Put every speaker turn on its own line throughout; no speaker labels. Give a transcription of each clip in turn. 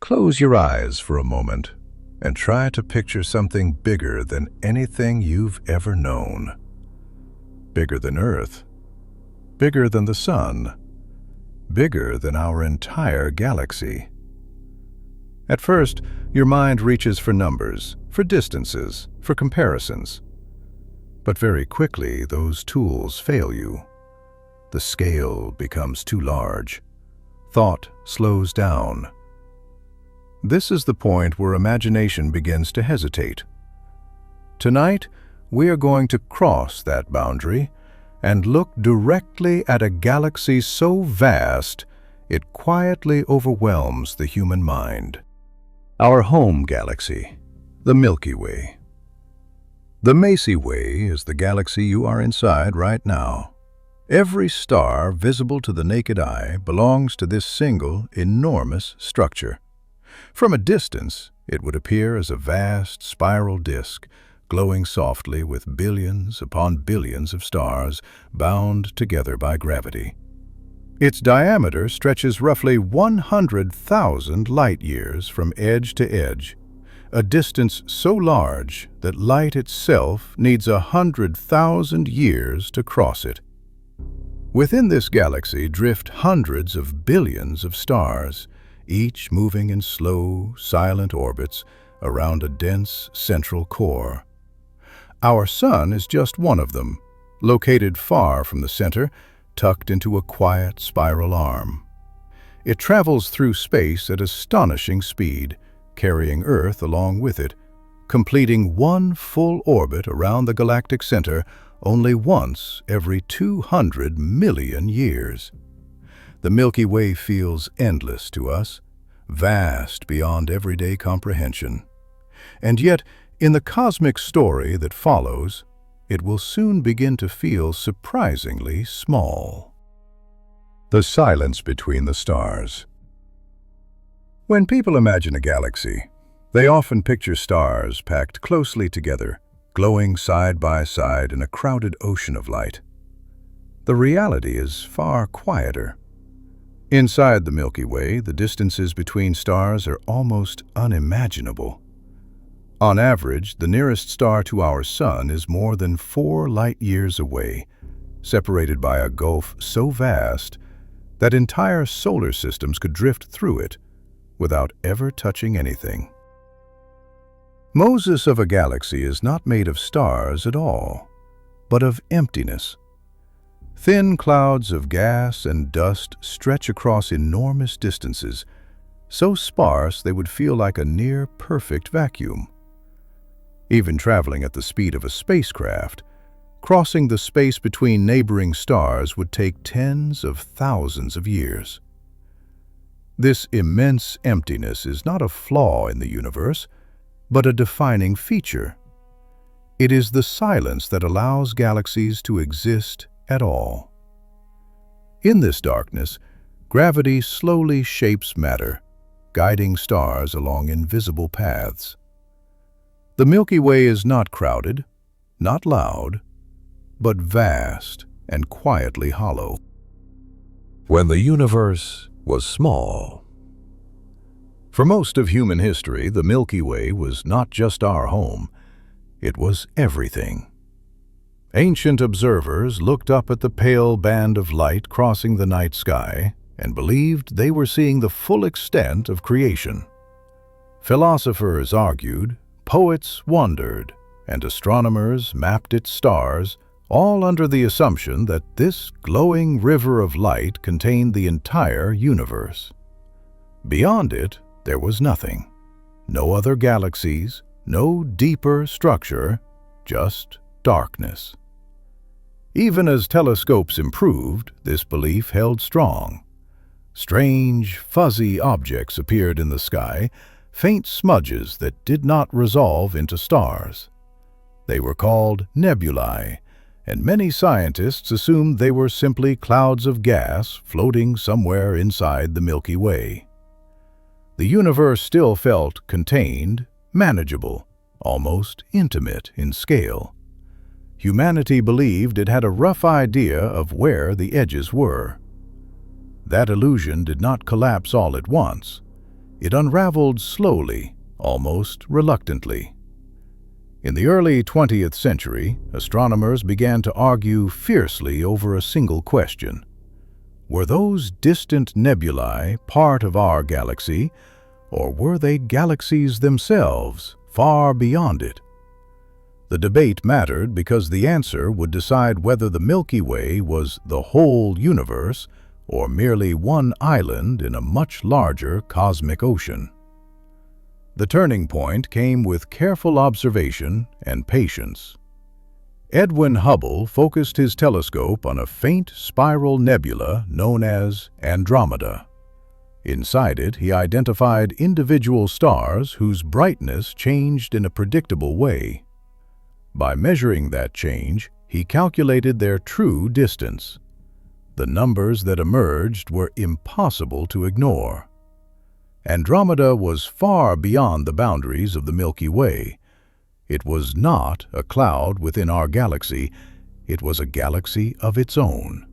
Close your eyes for a moment and try to picture something bigger than anything you've ever known. Bigger than Earth, bigger than the Sun, bigger than our entire galaxy. At first, your mind reaches for numbers, for distances, for comparisons. But very quickly, those tools fail you. The scale becomes too large. Thought slows down. This is the point where imagination begins to hesitate. Tonight, we are going to cross that boundary and look directly at a galaxy so vast it quietly overwhelms the human mind. Our home galaxy, the Milky Way. The Milky Way is the galaxy you are inside right now. Every star visible to the naked eye belongs to this single, enormous structure. From a distance, it would appear as a vast spiral disk, glowing softly with billions upon billions of stars bound together by gravity. Its diameter stretches roughly 100,000 light-years from edge to edge, a distance so large that light itself needs 100,000 years to cross it. Within this galaxy drift hundreds of billions of stars, each moving in slow, silent orbits around a dense central core. Our Sun is just one of them, located far from the center, tucked into a quiet spiral arm. It travels through space at astonishing speed, carrying Earth along with it, completing one full orbit around the galactic center only once every 200 million years. The Milky Way feels endless to us, vast beyond everyday comprehension. And yet, in the cosmic story that follows, it will soon begin to feel surprisingly small. The silence between the stars. When people imagine a galaxy, they often picture stars packed closely together, glowing side by side in a crowded ocean of light. The reality is far quieter. Inside the Milky Way, the distances between stars are almost unimaginable. On average, the nearest star to our Sun is more than 4 light-years away, separated by a gulf so vast that entire solar systems could drift through it without ever touching anything. Moses of a galaxy is not made of stars at all, but of emptiness. Thin clouds of gas and dust stretch across enormous distances, so sparse they would feel like a near-perfect vacuum. Even traveling at the speed of a spacecraft, crossing the space between neighboring stars would take tens of thousands of years. This immense emptiness is not a flaw in the universe, but a defining feature. It is the silence that allows galaxies to exist at all. In this darkness, gravity slowly shapes matter, guiding stars along invisible paths. The Milky Way is not crowded, not loud, but vast and quietly hollow. When the universe was small. For most of human history, the Milky Way was not just our home, it was everything. Ancient observers looked up at the pale band of light crossing the night sky and believed they were seeing the full extent of creation. Philosophers argued, poets wondered, and astronomers mapped its stars, all under the assumption that this glowing river of light contained the entire universe. Beyond it, there was nothing. No other galaxies, no deeper structure, just darkness. Even as telescopes improved, this belief held strong. Strange, fuzzy objects appeared in the sky, faint smudges that did not resolve into stars. They were called nebulae, and many scientists assumed they were simply clouds of gas floating somewhere inside the Milky Way. The universe still felt contained, manageable, almost intimate in scale. Humanity believed it had a rough idea of where the edges were. That illusion did not collapse all at once. It unraveled slowly, almost reluctantly. In the early 20th century, astronomers began to argue fiercely over a single question. Were those distant nebulae part of our galaxy, or were they galaxies themselves, far beyond it? The debate mattered because the answer would decide whether the Milky Way was the whole universe or merely one island in a much larger cosmic ocean. The turning point came with careful observation and patience. Edwin Hubble focused his telescope on a faint spiral nebula known as Andromeda. Inside it, he identified individual stars whose brightness changed in a predictable way. By measuring that change, he calculated their true distance. The numbers that emerged were impossible to ignore. Andromeda was far beyond the boundaries of the Milky Way. It was not a cloud within our galaxy, it was a galaxy of its own.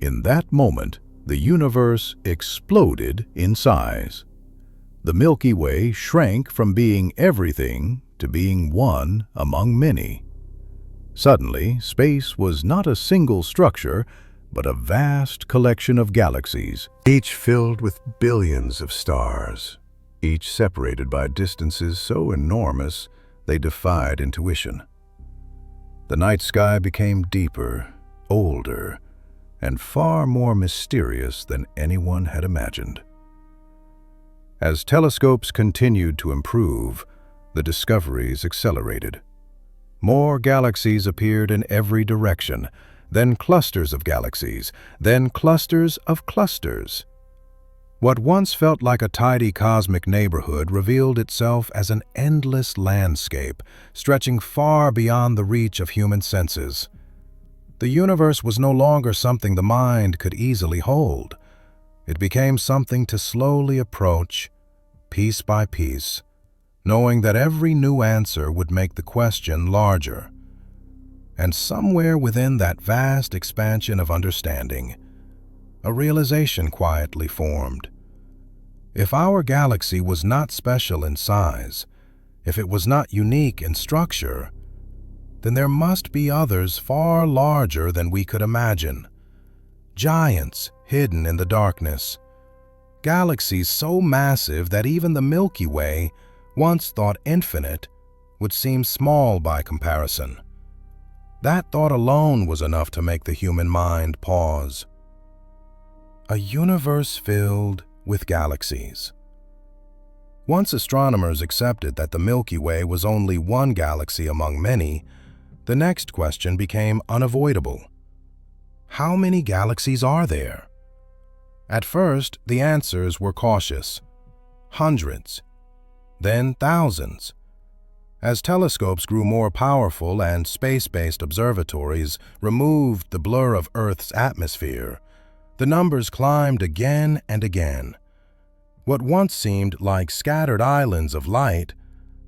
In that moment, the universe exploded in size. The Milky Way shrank from being everything to being one among many. Suddenly, space was not a single structure, but a vast collection of galaxies, each filled with billions of stars, each separated by distances so enormous they defied intuition. The night sky became deeper, older, and far more mysterious than anyone had imagined. As telescopes continued to improve, the discoveries accelerated. More galaxies appeared in every direction, then clusters of galaxies, then clusters of clusters. What once felt like a tidy cosmic neighborhood revealed itself as an endless landscape, stretching far beyond the reach of human senses. The universe was no longer something the mind could easily hold. It became something to slowly approach, piece by piece, knowing that every new answer would make the question larger. And somewhere within that vast expansion of understanding, a realization quietly formed. If our galaxy was not special in size, if it was not unique in structure, then there must be others far larger than we could imagine. Giants hidden in the darkness. Galaxies so massive that even the Milky Way, once thought infinite, would seem small by comparison. That thought alone was enough to make the human mind pause. A universe filled with galaxies. Once astronomers accepted that the Milky Way was only one galaxy among many, the next question became unavoidable. How many galaxies are there? At first, the answers were cautious. Hundreds, then thousands. As telescopes grew more powerful and space-based observatories removed the blur of Earth's atmosphere, the numbers climbed again and again. What once seemed like scattered islands of light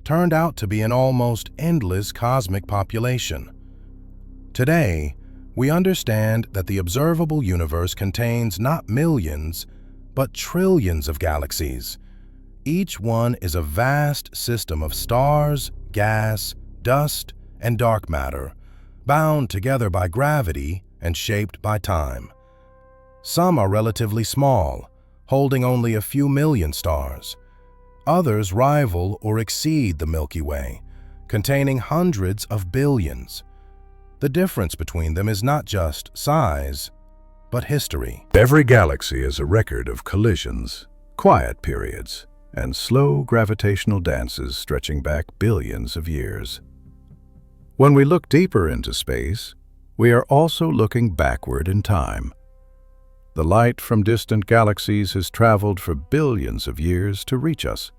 turned out to be an almost endless cosmic population. Today, we understand that the observable universe contains not millions, but trillions of galaxies. Each one is a vast system of stars, gas, dust, and dark matter, bound together by gravity and shaped by time. Some are relatively small, holding only a few million stars. Others rival or exceed the Milky Way, containing hundreds of billions. The difference between them is not just size, but history. Every galaxy is a record of collisions, quiet periods, and slow gravitational dances stretching back billions of years. When we look deeper into space, we are also looking backward in time. The light from distant galaxies has traveled for billions of years to reach us.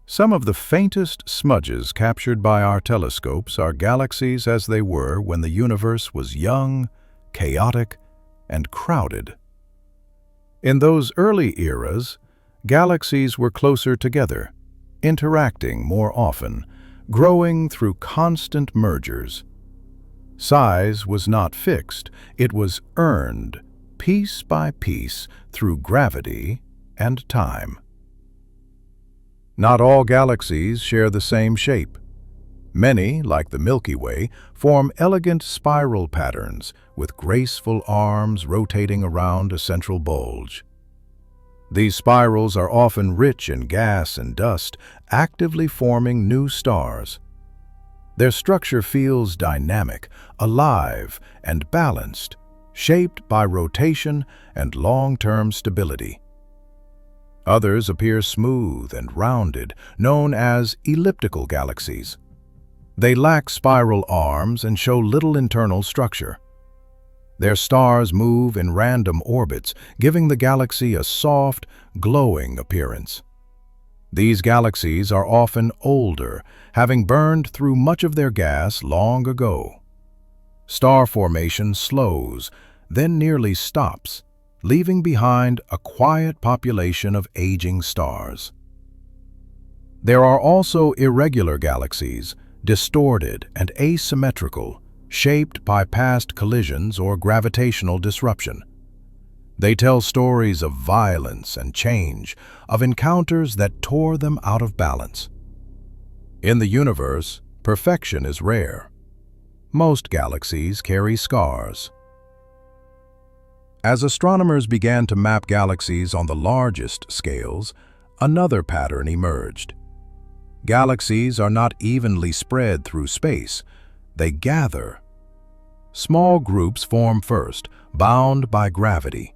Some of the faintest smudges captured by our telescopes are galaxies as they were when the universe was young, chaotic, and crowded. In those early eras, galaxies were closer together, interacting more often, growing through constant mergers. Size was not fixed, it was earned, piece by piece, through gravity and time. Not all galaxies share the same shape. Many, like the Milky Way, form elegant spiral patterns with graceful arms rotating around a central bulge. These spirals are often rich in gas and dust, actively forming new stars. Their structure feels dynamic, alive, and balanced, shaped by rotation and long-term stability. Others appear smooth and rounded, known as elliptical galaxies. They lack spiral arms and show little internal structure. Their stars move in random orbits, giving the galaxy a soft, glowing appearance. These galaxies are often older, having burned through much of their gas long ago. Star formation slows, then nearly stops, leaving behind a quiet population of aging stars. There are also irregular galaxies, distorted and asymmetrical, shaped by past collisions or gravitational disruption. They tell stories of violence and change, of encounters that tore them out of balance. In the universe, perfection is rare. Most galaxies carry scars. As astronomers began to map galaxies on the largest scales, another pattern emerged. Galaxies are not evenly spread through space. They gather. Small groups form first, bound by gravity.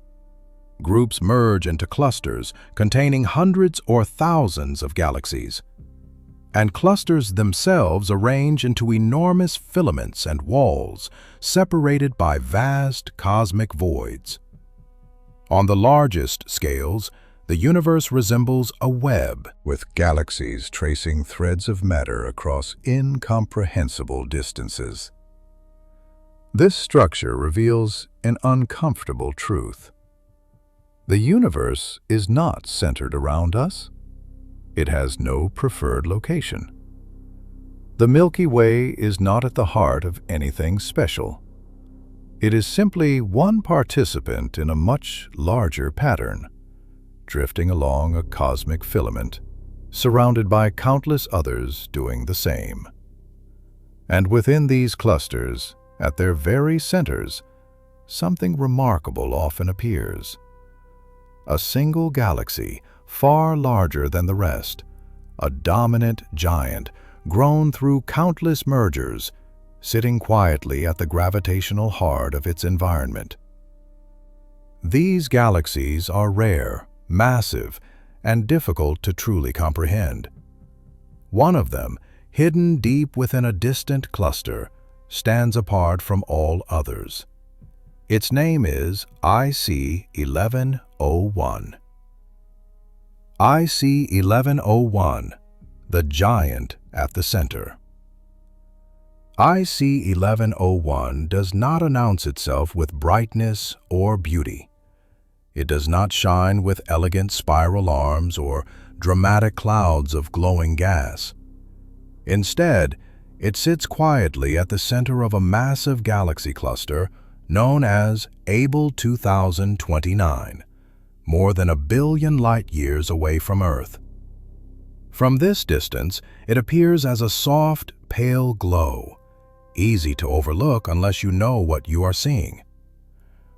Groups merge into clusters containing hundreds or thousands of galaxies. And clusters themselves arrange into enormous filaments and walls, separated by vast cosmic voids. On the largest scales, the universe resembles a web, with galaxies tracing threads of matter across incomprehensible distances. This structure reveals an uncomfortable truth. The universe is not centered around us. It has no preferred location. The Milky Way is not at the heart of anything special. It is simply one participant in a much larger pattern, drifting along a cosmic filament, surrounded by countless others doing the same. And within these clusters, at their very centers, something remarkable often appears. A single galaxy, far larger than the rest, a dominant giant, grown through countless mergers, sitting quietly at the gravitational heart of its environment. These galaxies are rare, massive, and difficult to truly comprehend. One of them, hidden deep within a distant cluster, stands apart from all others. Its name is IC 1101. IC 1101, the giant at the center. IC 1101 does not announce itself with brightness or beauty. It does not shine with elegant spiral arms or dramatic clouds of glowing gas. Instead, it sits quietly at the center of a massive galaxy cluster known as Able 2029, more than 1 billion light-years away from Earth. From this distance, it appears as a soft, pale glow, easy to overlook unless you know what you are seeing.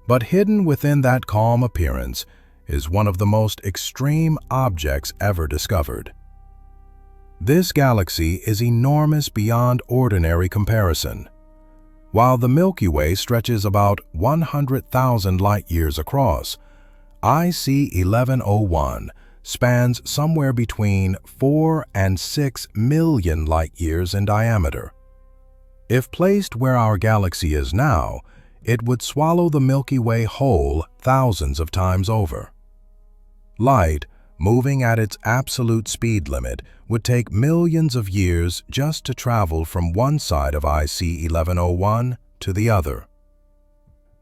But hidden within that calm appearance is one of the most extreme objects ever discovered. This galaxy is enormous beyond ordinary comparison. While the Milky Way stretches about 100,000 light-years across, IC 1101 spans somewhere between 4 and 6 million light-years in diameter. If placed where our galaxy is now, it would swallow the Milky Way whole thousands of times over. Light, moving at its absolute speed limit, would take millions of years just to travel from one side of IC 1101 to the other.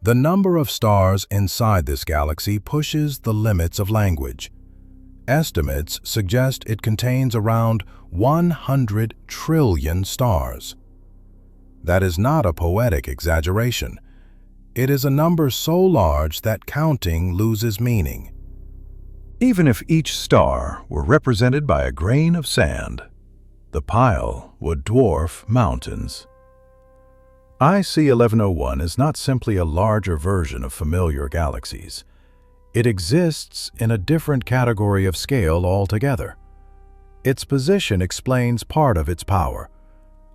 The number of stars inside this galaxy pushes the limits of language. Estimates suggest it contains around 100 trillion stars. That is not a poetic exaggeration. It is a number so large that counting loses meaning. Even if each star were represented by a grain of sand, the pile would dwarf mountains. IC 1101 is not simply a larger version of familiar galaxies. It exists in a different category of scale altogether. Its position explains part of its power.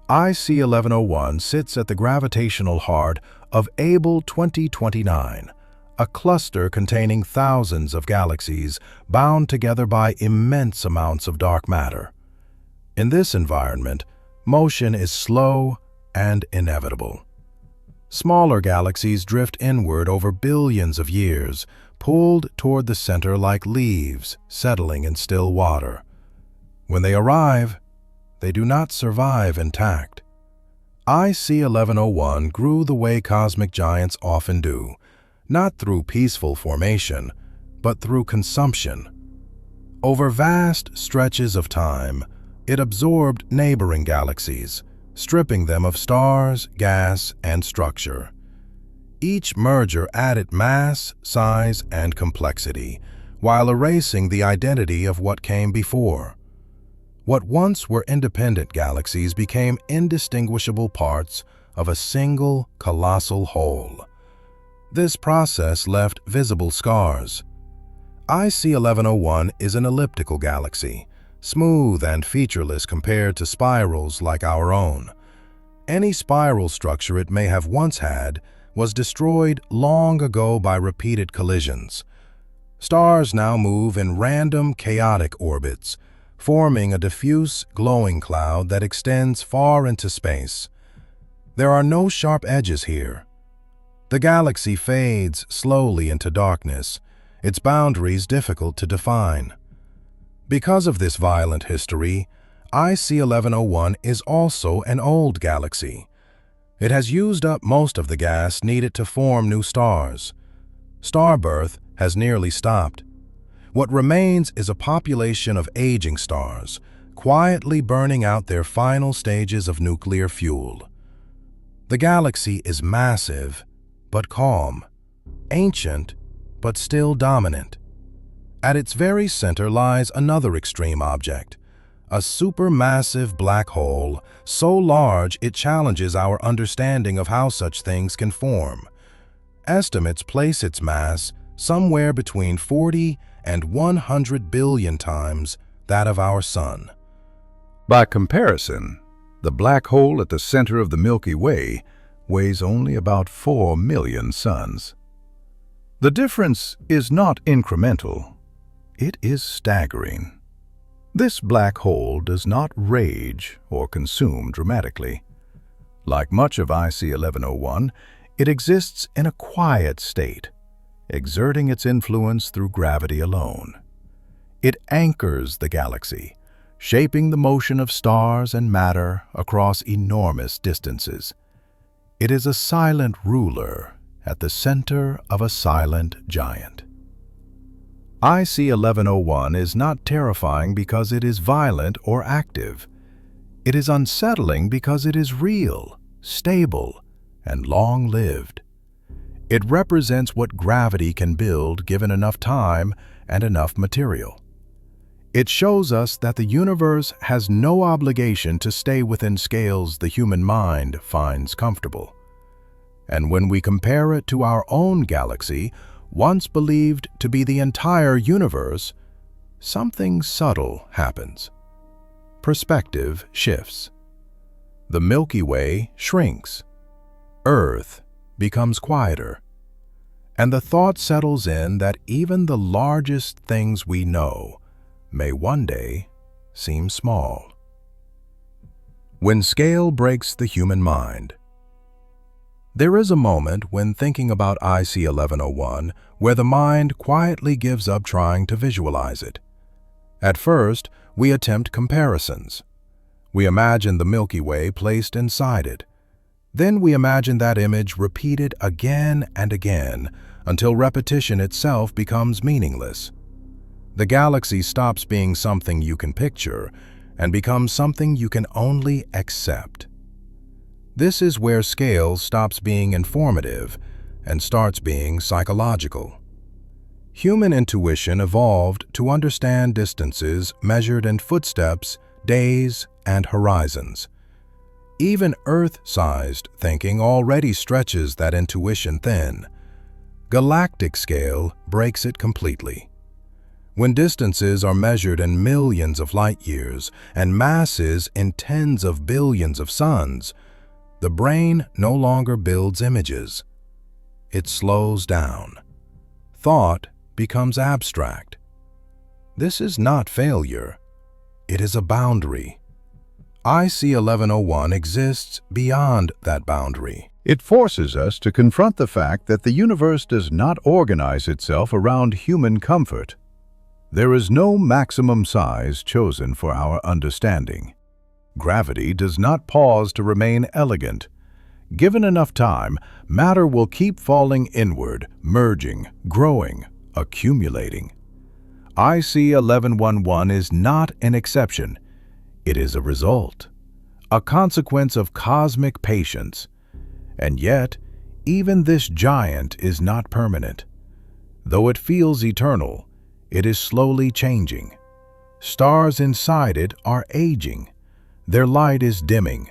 IC 1101 sits at the gravitational heart of Abell 2029, a cluster containing thousands of galaxies bound together by immense amounts of dark matter. In this environment, motion is slow and inevitable. Smaller galaxies drift inward over billions of years, pulled toward the center like leaves settling in still water. When they arrive, they do not survive intact. IC 1101 grew the way cosmic giants often do, not through peaceful formation, but through consumption. Over vast stretches of time, it absorbed neighboring galaxies, stripping them of stars, gas, and structure. Each merger added mass, size, and complexity, while erasing the identity of what came before. What once were independent galaxies became indistinguishable parts of a single colossal whole. This process left visible scars. IC 1101 is an elliptical galaxy, smooth and featureless compared to spirals like our own. Any spiral structure it may have once had was destroyed long ago by repeated collisions. Stars now move in random, chaotic orbits, forming a diffuse, glowing cloud that extends far into space. There are no sharp edges here. The galaxy fades slowly into darkness, its boundaries difficult to define. Because of this violent history, IC 1101 is also an old galaxy. It has used up most of the gas needed to form new stars. Star birth has nearly stopped. What remains is a population of aging stars, quietly burning out their final stages of nuclear fuel. The galaxy is massive, but calm, ancient, but still dominant. At its very center lies another extreme object, a supermassive black hole so large it challenges our understanding of how such things can form. Estimates place its mass somewhere between 40 and 100 billion times that of our Sun. By comparison, the black hole at the center of the Milky Way weighs only about 4 million suns. The difference is not incremental, it is staggering. This black hole does not rage or consume dramatically. Like much of IC 1101, it exists in a quiet state, exerting its influence through gravity alone. It anchors the galaxy, shaping the motion of stars and matter across enormous distances. It is a silent ruler at the center of a silent giant. IC 1101 is not terrifying because it is violent or active. It is unsettling because it is real, stable, and long-lived. It represents what gravity can build given enough time and enough material. It shows us that the universe has no obligation to stay within scales the human mind finds comfortable. And when we compare it to our own galaxy, once believed to be the entire universe, something subtle happens. Perspective shifts. The Milky Way shrinks. Earth becomes quieter. And the thought settles in that even the largest things we know may one day seem small. When scale breaks the human mind. There is a moment when thinking about IC 1101 where the mind quietly gives up trying to visualize it. At first, we attempt comparisons. We imagine the Milky Way placed inside it. Then we imagine that image repeated again and again until repetition itself becomes meaningless. The galaxy stops being something you can picture and becomes something you can only accept. This is where scale stops being informative and starts being psychological. Human intuition evolved to understand distances measured in footsteps, days, and horizons. Even Earth-sized thinking already stretches that intuition thin. Galactic scale breaks it completely. When distances are measured in millions of light years and masses in tens of billions of suns, the brain no longer builds images. It slows down. Thought becomes abstract. This is not failure. It is a boundary. IC 1101 exists beyond that boundary.
It forces us to confront the fact that the universe does not organize itself around human comfort. There is no maximum size chosen for our understanding. Gravity does not pause to remain elegant. Given enough time, matter will keep falling inward, merging, growing, accumulating. IC 1111 is not an exception. It is a result, a consequence of cosmic patience. And yet, even this giant is not permanent. Though it feels eternal, it is slowly changing. Stars inside it are aging. Their light is dimming.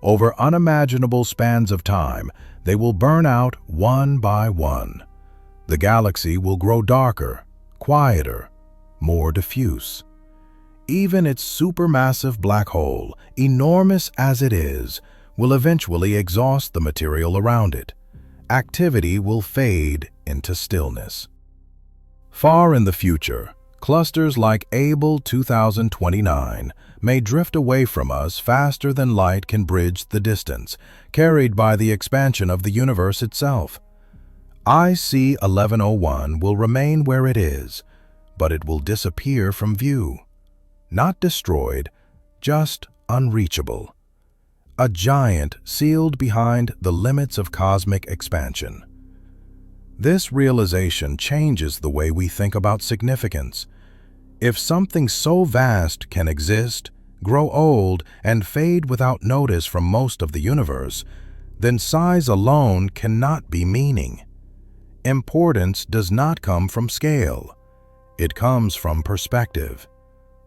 Over unimaginable spans of time, they will burn out one by one. The galaxy will grow darker, quieter, more diffuse. Even its supermassive black hole, enormous as it is, will eventually exhaust the material around it. Activity will fade into stillness. Far in the future, clusters like Abell 2029 may drift away from us faster than light can bridge the distance, carried by the expansion of the universe itself. IC 1101 will remain where it is, but it will disappear from view. Not destroyed, just unreachable. A giant sealed behind the limits of cosmic expansion. This realization changes the way we think about significance. If something so vast can exist, grow old, and fade without notice from most of the universe, then size alone cannot be meaning. Importance does not come from scale. It comes from perspective.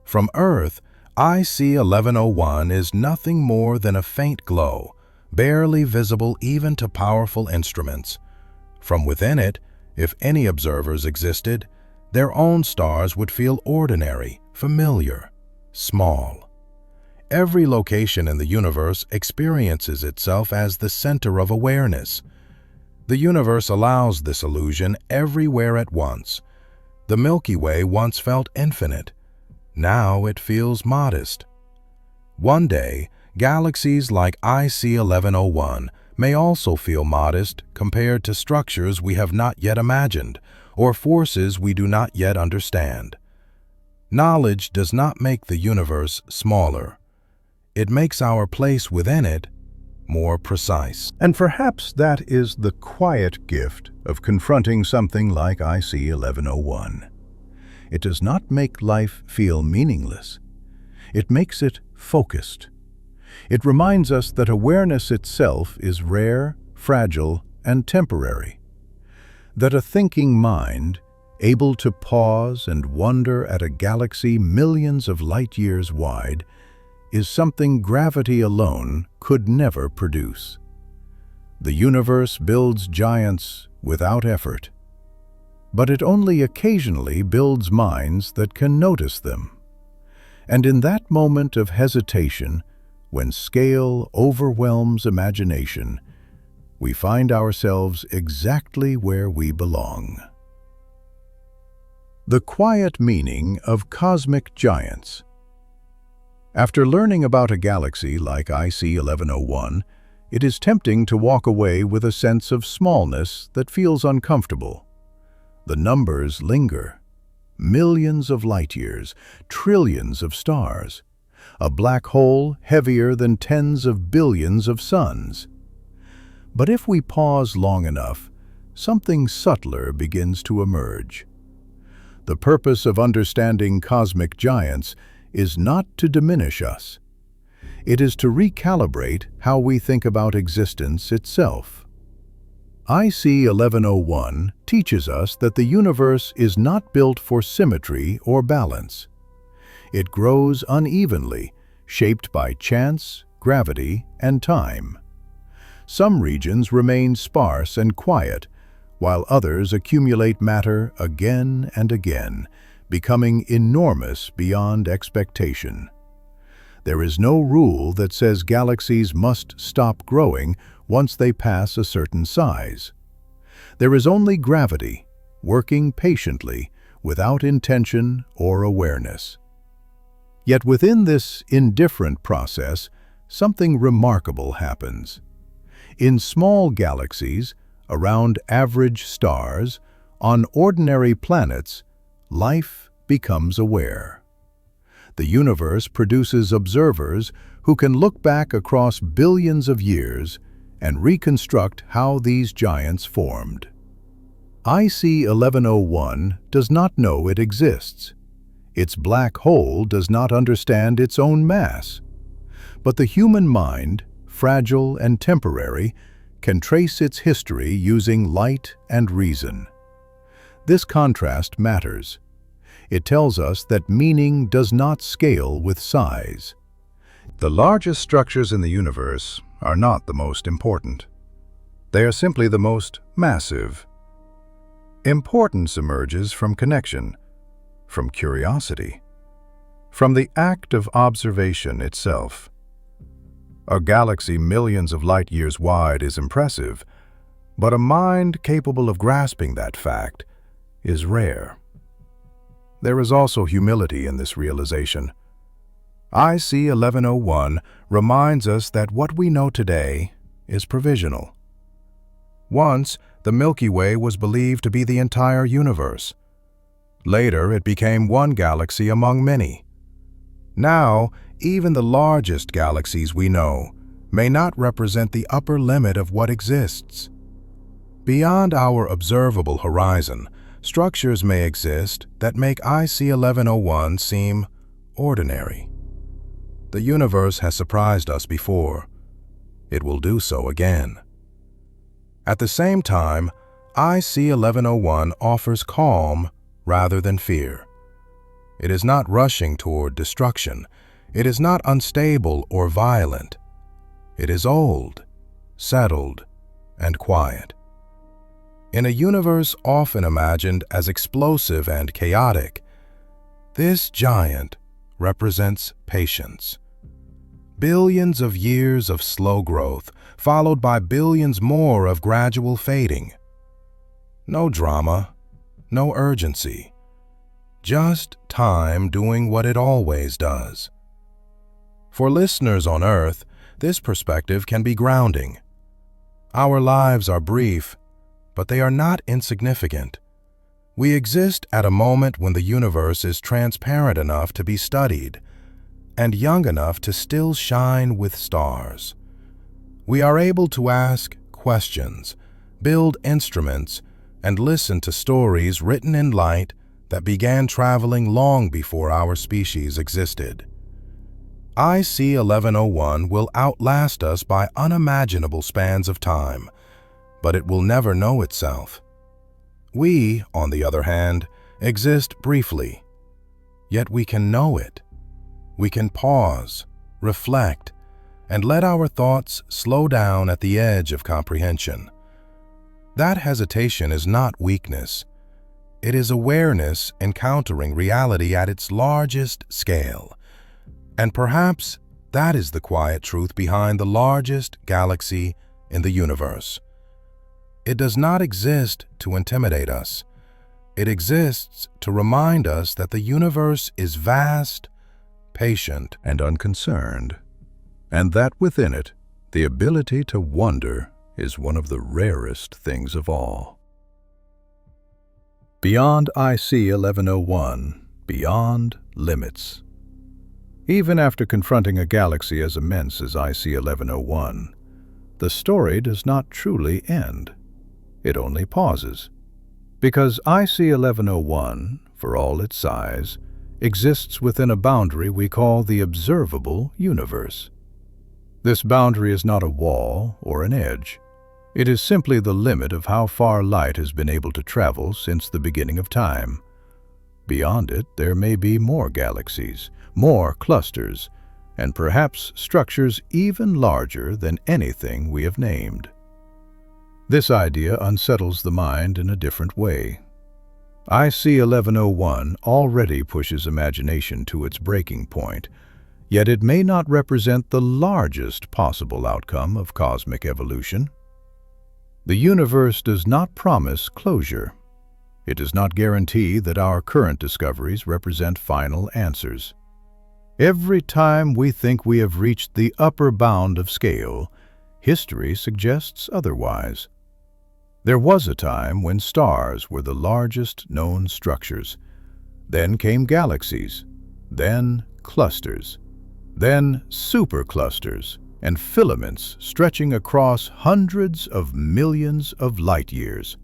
From Earth, IC 1101 is nothing more than a faint glow, barely visible even to powerful instruments. From within it, if any observers existed, their own stars would feel ordinary, familiar, small. Every location in the universe experiences itself as the center of awareness. The universe allows this illusion everywhere at once. The Milky Way once felt infinite. Now it feels modest. One day, galaxies like IC 1101 may also feel modest compared to structures we have not yet imagined or forces we do not yet understand. Knowledge does not make the universe smaller. It makes our place within it more precise. And perhaps that is the quiet gift of confronting something like IC 1101. It does not make life feel meaningless. It makes it focused. It reminds us that awareness itself is rare, fragile, and temporary. That a thinking mind, able to pause and wonder at a galaxy millions of light years wide, is something gravity alone could never produce. The universe builds giants without effort, but it only occasionally builds minds that can notice them. And in that moment of hesitation, when scale overwhelms imagination, we find ourselves exactly where we belong. The quiet meaning of cosmic giants. After learning about a galaxy like IC 1101, it is tempting to walk away with a sense of smallness that feels uncomfortable. The numbers linger. Millions of light years, trillions of stars. A black hole heavier than tens of billions of suns. But if we pause long enough, something subtler begins to emerge. The purpose of understanding cosmic giants is not to diminish us. It is to recalibrate how we think about existence itself. IC 1101 teaches us that the universe is not built for symmetry or balance. It grows unevenly, shaped by chance, gravity, and time. Some regions remain sparse and quiet, while others accumulate matter again and again, becoming enormous beyond expectation. There is no rule that says galaxies must stop growing once they pass a certain size. There is only gravity, working patiently, without intention or awareness. Yet within this indifferent process, something remarkable happens. In small galaxies, around average stars, on ordinary planets, life becomes aware. The universe produces observers who can look back across billions of years and reconstruct how these giants formed. IC 1101 does not know it exists. Its black hole does not understand its own mass. But the human mind, fragile and temporary, can trace its history using light and reason. This contrast matters. It tells us that meaning does not scale with size. The largest structures in the universe are not the most important. They are simply the most massive. Importance emerges from connection, from curiosity, from the act of observation itself. A galaxy millions of light years wide is impressive, but a mind capable of grasping that fact is rare. There is also humility in this realization. IC 1101 reminds us that what we know today is provisional. Once, the Milky Way was believed to be the entire universe. Later, it became one galaxy among many. Now, even the largest galaxies we know may not represent the upper limit of what exists. Beyond our observable horizon, structures may exist that make IC 1101 seem ordinary. The universe has surprised us before. It will do so again. At the same time, IC 1101 offers calm rather than fear. It is not rushing toward destruction. It is not unstable or violent. It is old, settled, and quiet. In a universe often imagined as explosive and chaotic, this giant represents patience. Billions of years of slow growth, followed by billions more of gradual fading. No drama, no urgency. Just time doing what it always does. For listeners on Earth, this perspective can be grounding. Our lives are brief, but they are not insignificant. We exist at a moment when the universe is transparent enough to be studied, and young enough to still shine with stars. We are able to ask questions, build instruments, and listen to stories written in light that began traveling long before our species existed. IC 1101 will outlast us by unimaginable spans of time, but it will never know itself. We, on the other hand, exist briefly, yet we can know it. We can pause, reflect, and let our thoughts slow down at the edge of comprehension. That hesitation is not weakness. It is awareness encountering reality at its largest scale. And perhaps that is the quiet truth behind the largest galaxy in the universe. It does not exist to intimidate us. It exists to remind us that the universe is vast, patient, and unconcerned, and that within it, the ability to wonder is one of the rarest things of all. Beyond IC 1101, beyond limits. Even after confronting a galaxy as immense as IC 1101, the story does not truly end. It only pauses. Because IC 1101, for all its size, exists within a boundary we call the observable universe. This boundary is not a wall or an edge. It is simply the limit of how far light has been able to travel since the beginning of time. Beyond it, there may be more galaxies, more clusters, and perhaps structures even larger than anything we have named. This idea unsettles the mind in a different way. IC 1101 already pushes imagination to its breaking point, yet it may not represent the largest possible outcome of cosmic evolution. The universe does not promise closure. It does not guarantee that our current discoveries represent final answers. Every time we think we have reached the upper bound of scale, history suggests otherwise. There was a time when stars were the largest known structures. Then came galaxies, then clusters, then superclusters, and filaments stretching across hundreds of millions of light years.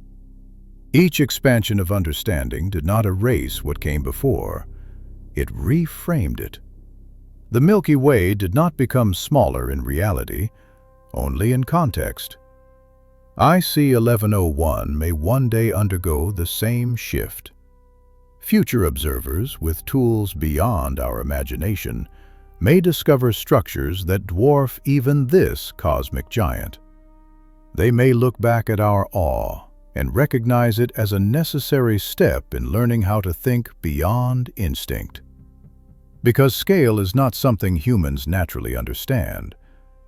Each expansion of understanding did not erase what came before. It reframed it. The Milky Way did not become smaller in reality, only in context. IC 1101 may one day undergo the same shift. Future observers with tools beyond our imagination may discover structures that dwarf even this cosmic giant. They may look back at our awe and recognize it as a necessary step in learning how to think beyond instinct. Because scale is not something humans naturally understand,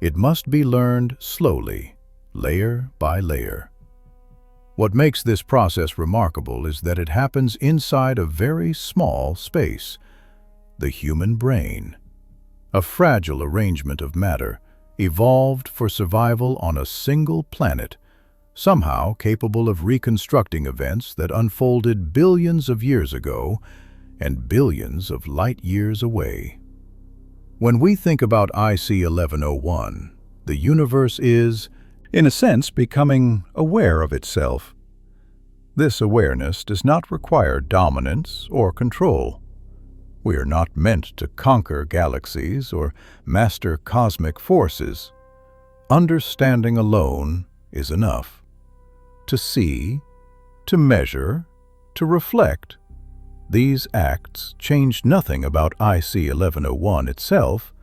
it must be learned slowly, layer by layer. What makes this process remarkable is that it happens inside a very small space, the human brain. A fragile arrangement of matter, evolved for survival on a single planet, somehow capable of reconstructing events that unfolded billions of years ago and billions of light years away. When we think about IC 1101, the universe is, in a sense, becoming aware of itself. This awareness does not require dominance or control. We are not meant to conquer galaxies or master cosmic forces. Understanding alone is enough. To see, to measure, to reflect. These acts change nothing about IC 1101 itself,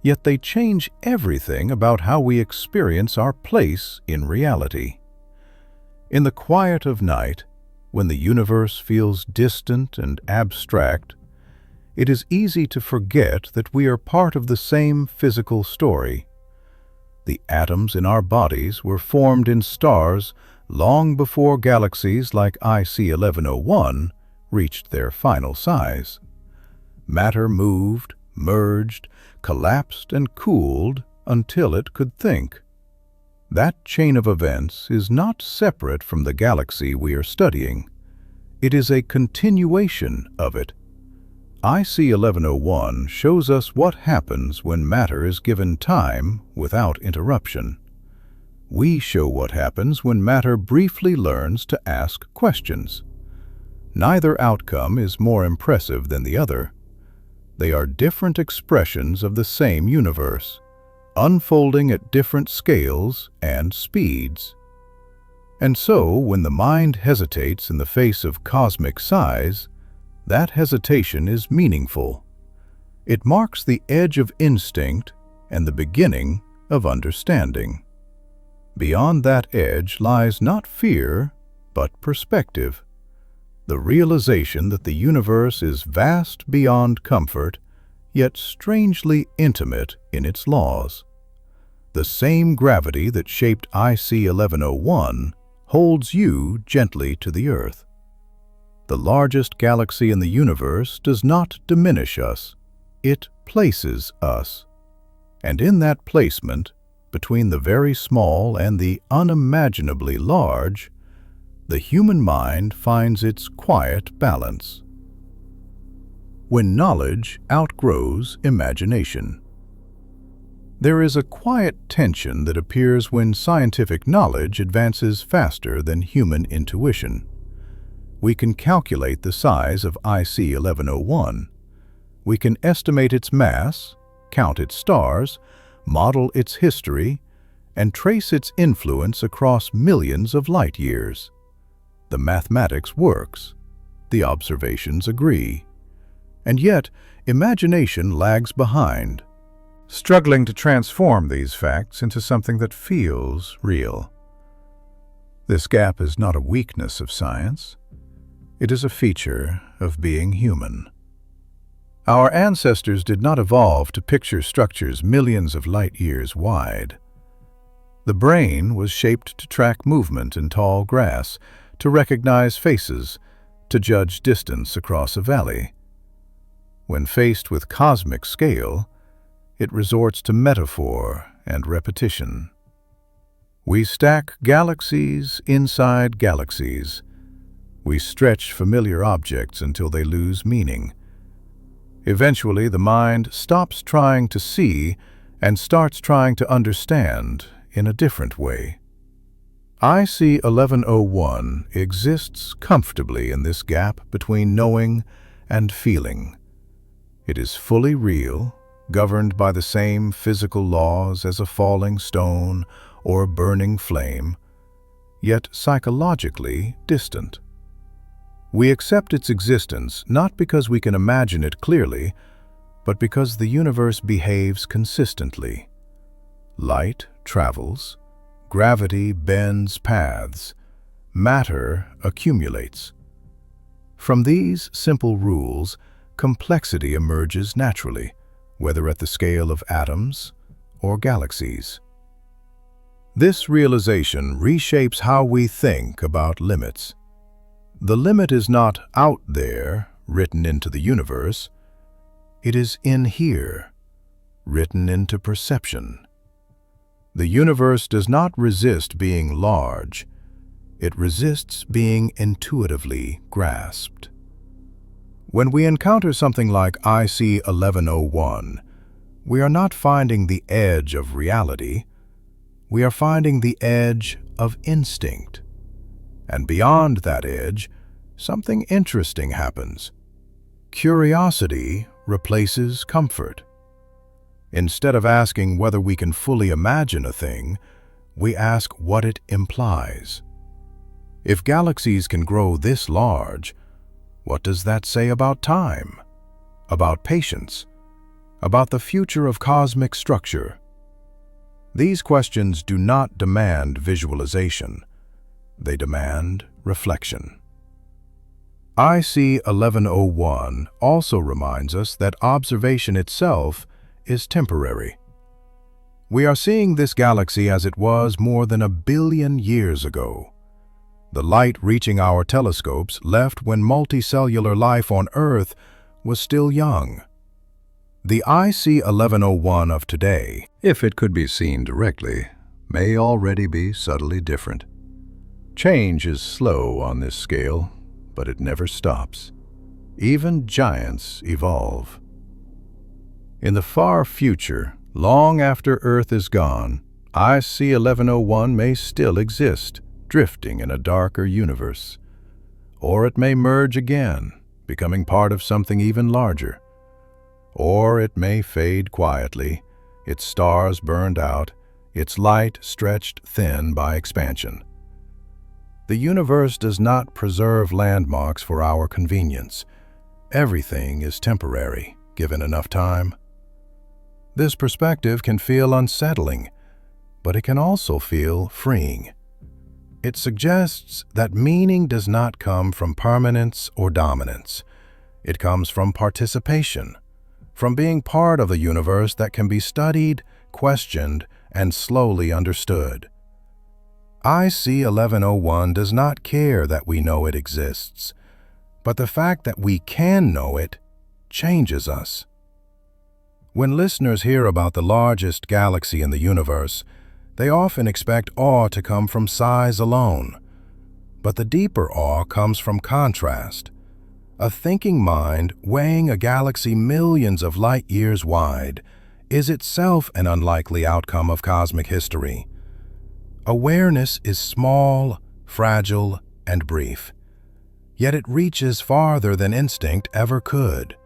yet they change everything about how we experience our place in reality. In the quiet of night, when the universe feels distant and abstract, it is easy to forget that we are part of the same physical story. The atoms in our bodies were formed in stars long before galaxies like IC 1101 reached their final size. Matter moved, merged, collapsed, and cooled until it could think. That chain of events is not separate from the galaxy we are studying. It is a continuation of it. IC 1101 shows us what happens when matter is given time without interruption. We show what happens when matter briefly learns to ask questions. Neither outcome is more impressive than the other. They are different expressions of the same universe, unfolding at different scales and speeds. And so, when the mind hesitates in the face of cosmic size, that hesitation is meaningful. It marks the edge of instinct and the beginning of understanding. Beyond that edge lies not fear, but perspective. The realization that the universe is vast beyond comfort, yet strangely intimate in its laws. The same gravity that shaped IC 1101 holds you gently to the earth. The largest galaxy in the universe does not diminish us, it places us. And in that placement, between the very small and the unimaginably large, the human mind finds its quiet balance. When knowledge outgrows imagination. There is a quiet tension that appears when scientific knowledge advances faster than human intuition. We can calculate the size of IC 1101. We can estimate its mass, count its stars, model its history, and trace its influence across millions of light years. The mathematics works. The observations agree. And yet, imagination lags behind, struggling to transform these facts into something that feels real. This gap is not a weakness of science. It is a feature of being human. Our ancestors did not evolve to picture structures millions of light years wide. The brain was shaped to track movement in tall grass, to recognize faces, to judge distance across a valley. When faced with cosmic scale, it resorts to metaphor and repetition. We stack galaxies inside galaxies. We stretch familiar objects until they lose meaning. Eventually, the mind stops trying to see and starts trying to understand in a different way. IC 1101 exists comfortably in this gap between knowing and feeling. It is fully real, governed by the same physical laws as a falling stone or a burning flame, yet psychologically distant. We accept its existence not because we can imagine it clearly, but because the universe behaves consistently. Light travels, gravity bends paths, matter accumulates. From these simple rules, complexity emerges naturally, whether at the scale of atoms or galaxies. This realization reshapes how we think about limits. The limit is not out there, written into the universe. It is in here, written into perception. The universe does not resist being large. It resists being intuitively grasped. When we encounter something like IC 1101, we are not finding the edge of reality. We are finding the edge of instinct. And beyond that edge, something interesting happens. Curiosity replaces comfort. Instead of asking whether we can fully imagine a thing, we ask what it implies. If galaxies can grow this large, what does that say about time? About patience? About the future of cosmic structure? These questions do not demand visualization. They demand reflection. IC 1101 also reminds us that observation itself is temporary. We are seeing this galaxy as it was more than 1 billion years ago. The light reaching our telescopes left when multicellular life on Earth was still young. The IC 1101 of today, if it could be seen directly, may already be subtly different. Change is slow on this scale, but it never stops. Even giants evolve. In the far future, long after Earth is gone, IC 1101 may still exist, drifting in a darker universe. Or it may merge again, becoming part of something even larger. Or it may fade quietly, its stars burned out, its light stretched thin by expansion. The universe does not preserve landmarks for our convenience. Everything is temporary, given enough time. This perspective can feel unsettling, but it can also feel freeing. It suggests that meaning does not come from permanence or dominance. It comes from participation, from being part of a universe that can be studied, questioned, and slowly understood. IC 1101 does not care that we know it exists, but the fact that we can know it changes us. When listeners hear about the largest galaxy in the universe, they often expect awe to come from size alone. But the deeper awe comes from contrast. A thinking mind weighing a galaxy millions of light years wide is itself an unlikely outcome of cosmic history. Awareness is small, fragile, and brief, yet it reaches farther than instinct ever could.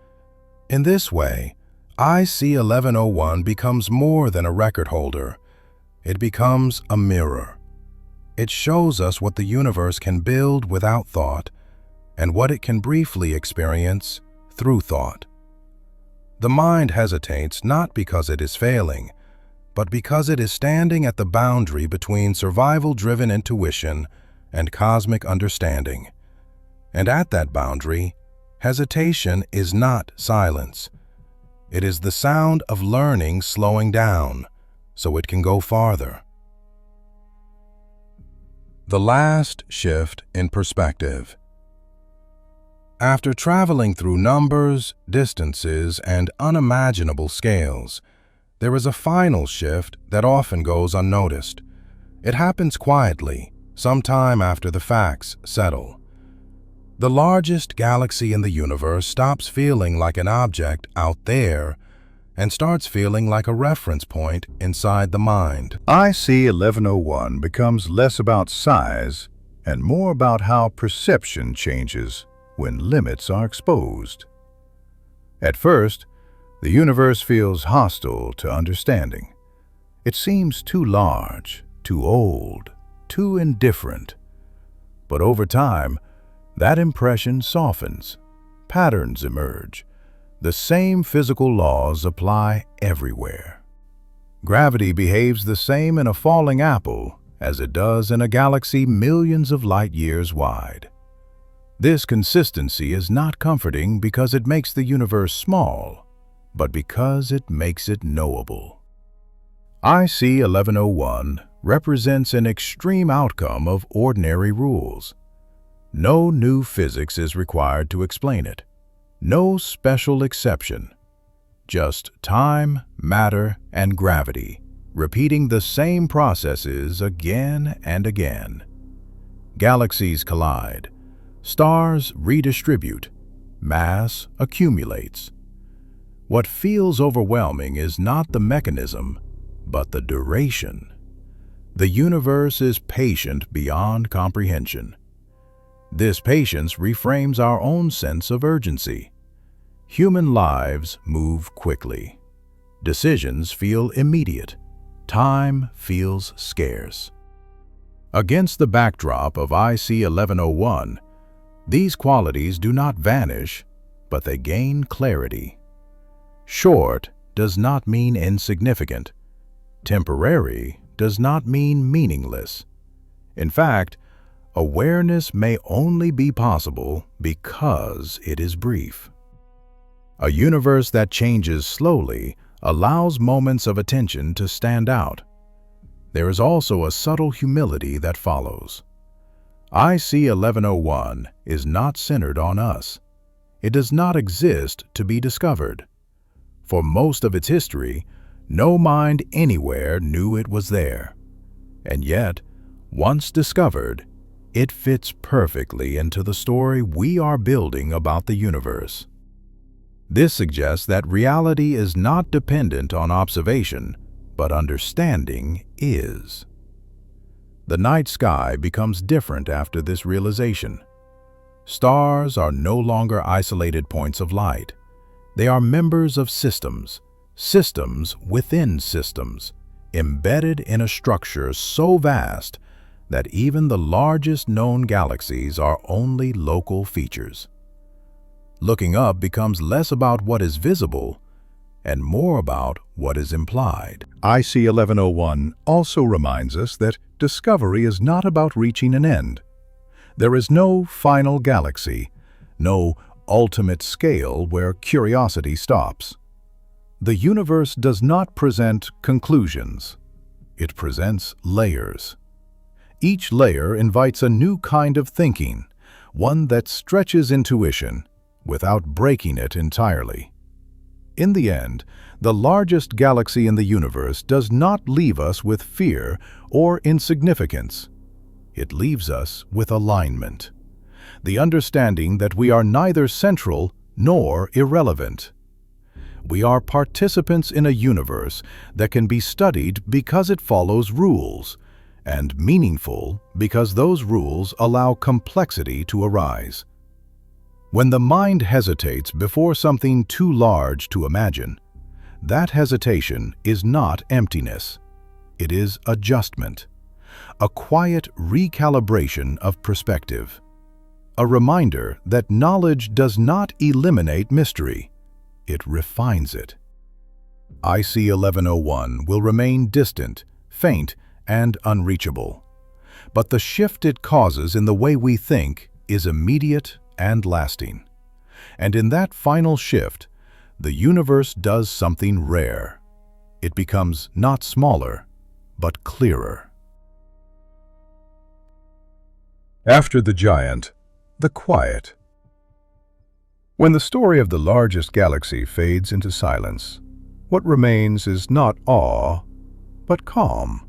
In this way, IC 1101 becomes more than a record holder.
it becomes a mirror. It shows us what the universe can build without thought and what it can briefly experience through thought. The mind hesitates not because it is failing, but because it is standing at the boundary between survival-driven intuition and cosmic understanding. And at that boundary, hesitation is not silence. It is the sound of learning slowing down so it can go farther. The last shift in perspective. After traveling through numbers, distances, and unimaginable scales, there is a final shift that often goes unnoticed. It happens quietly, sometime after the facts settle. The largest galaxy in the universe stops feeling like an object out there and starts feeling like a reference point inside the mind.
IC 1101 becomes less about size and more about how perception changes when limits are exposed. At first, the universe feels hostile to understanding. It seems too large, too old, too indifferent. But over time, that impression softens. Patterns emerge. The same physical laws apply everywhere. Gravity behaves the same in a falling apple as it does in a galaxy millions of light years wide. This consistency is not comforting because it makes the universe small, but because it makes it knowable. IC 1101 represents an extreme outcome of ordinary rules. No new physics is required to explain it. No special exception. Just time, matter, and gravity, repeating the same processes again and again. Galaxies collide. Stars redistribute. Mass accumulates. What feels overwhelming is not the mechanism, but the duration. The universe is patient beyond comprehension. This patience reframes our own sense of urgency. Human lives move quickly. Decisions feel immediate. Time feels scarce. Against the backdrop of IC 1101, these qualities do not vanish, but they gain clarity. Short does not mean insignificant. Temporary does not mean meaningless. In fact, awareness may only be possible because it is brief. A universe that changes slowly allows moments of attention to stand out. There is also a subtle humility that follows. IC 1101 is not centered on us. It does not exist to be discovered. For most of its history, no mind anywhere knew it was there. And yet, once discovered, it fits perfectly into the story we are building about the universe. This suggests that reality is not dependent on observation, but understanding is. The night sky becomes different after this realization. Stars are no longer isolated points of light. They are members of systems, systems within systems, embedded in a structure so vast that even the largest known galaxies are only local features. Looking up becomes less about what is visible and more about what is implied. IC 1101 also reminds us that discovery is not about reaching an end. There is no final galaxy, no ultimate scale where curiosity stops. The universe does not present conclusions. It presents layers. Each layer invites a new kind of thinking, one that stretches intuition without breaking it entirely. In the end, the largest galaxy in the universe does not leave us with fear or insignificance. It leaves us with alignment, the understanding that we are neither central nor irrelevant. We are participants in a universe that can be studied because it follows rules, and meaningful because those rules allow complexity to arise. When the mind hesitates before something too large to imagine, that hesitation is not emptiness. It is adjustment, a quiet recalibration of perspective, a reminder that knowledge does not eliminate mystery, it refines it. IC 1101 will remain distant, faint, and unreachable. But the shift it causes in the way we think is immediate and lasting. And in that final shift, the universe does something rare. It becomes not smaller, but clearer. After the giant, the quiet. When the story of the largest galaxy fades into silence, what remains is not awe, but calm.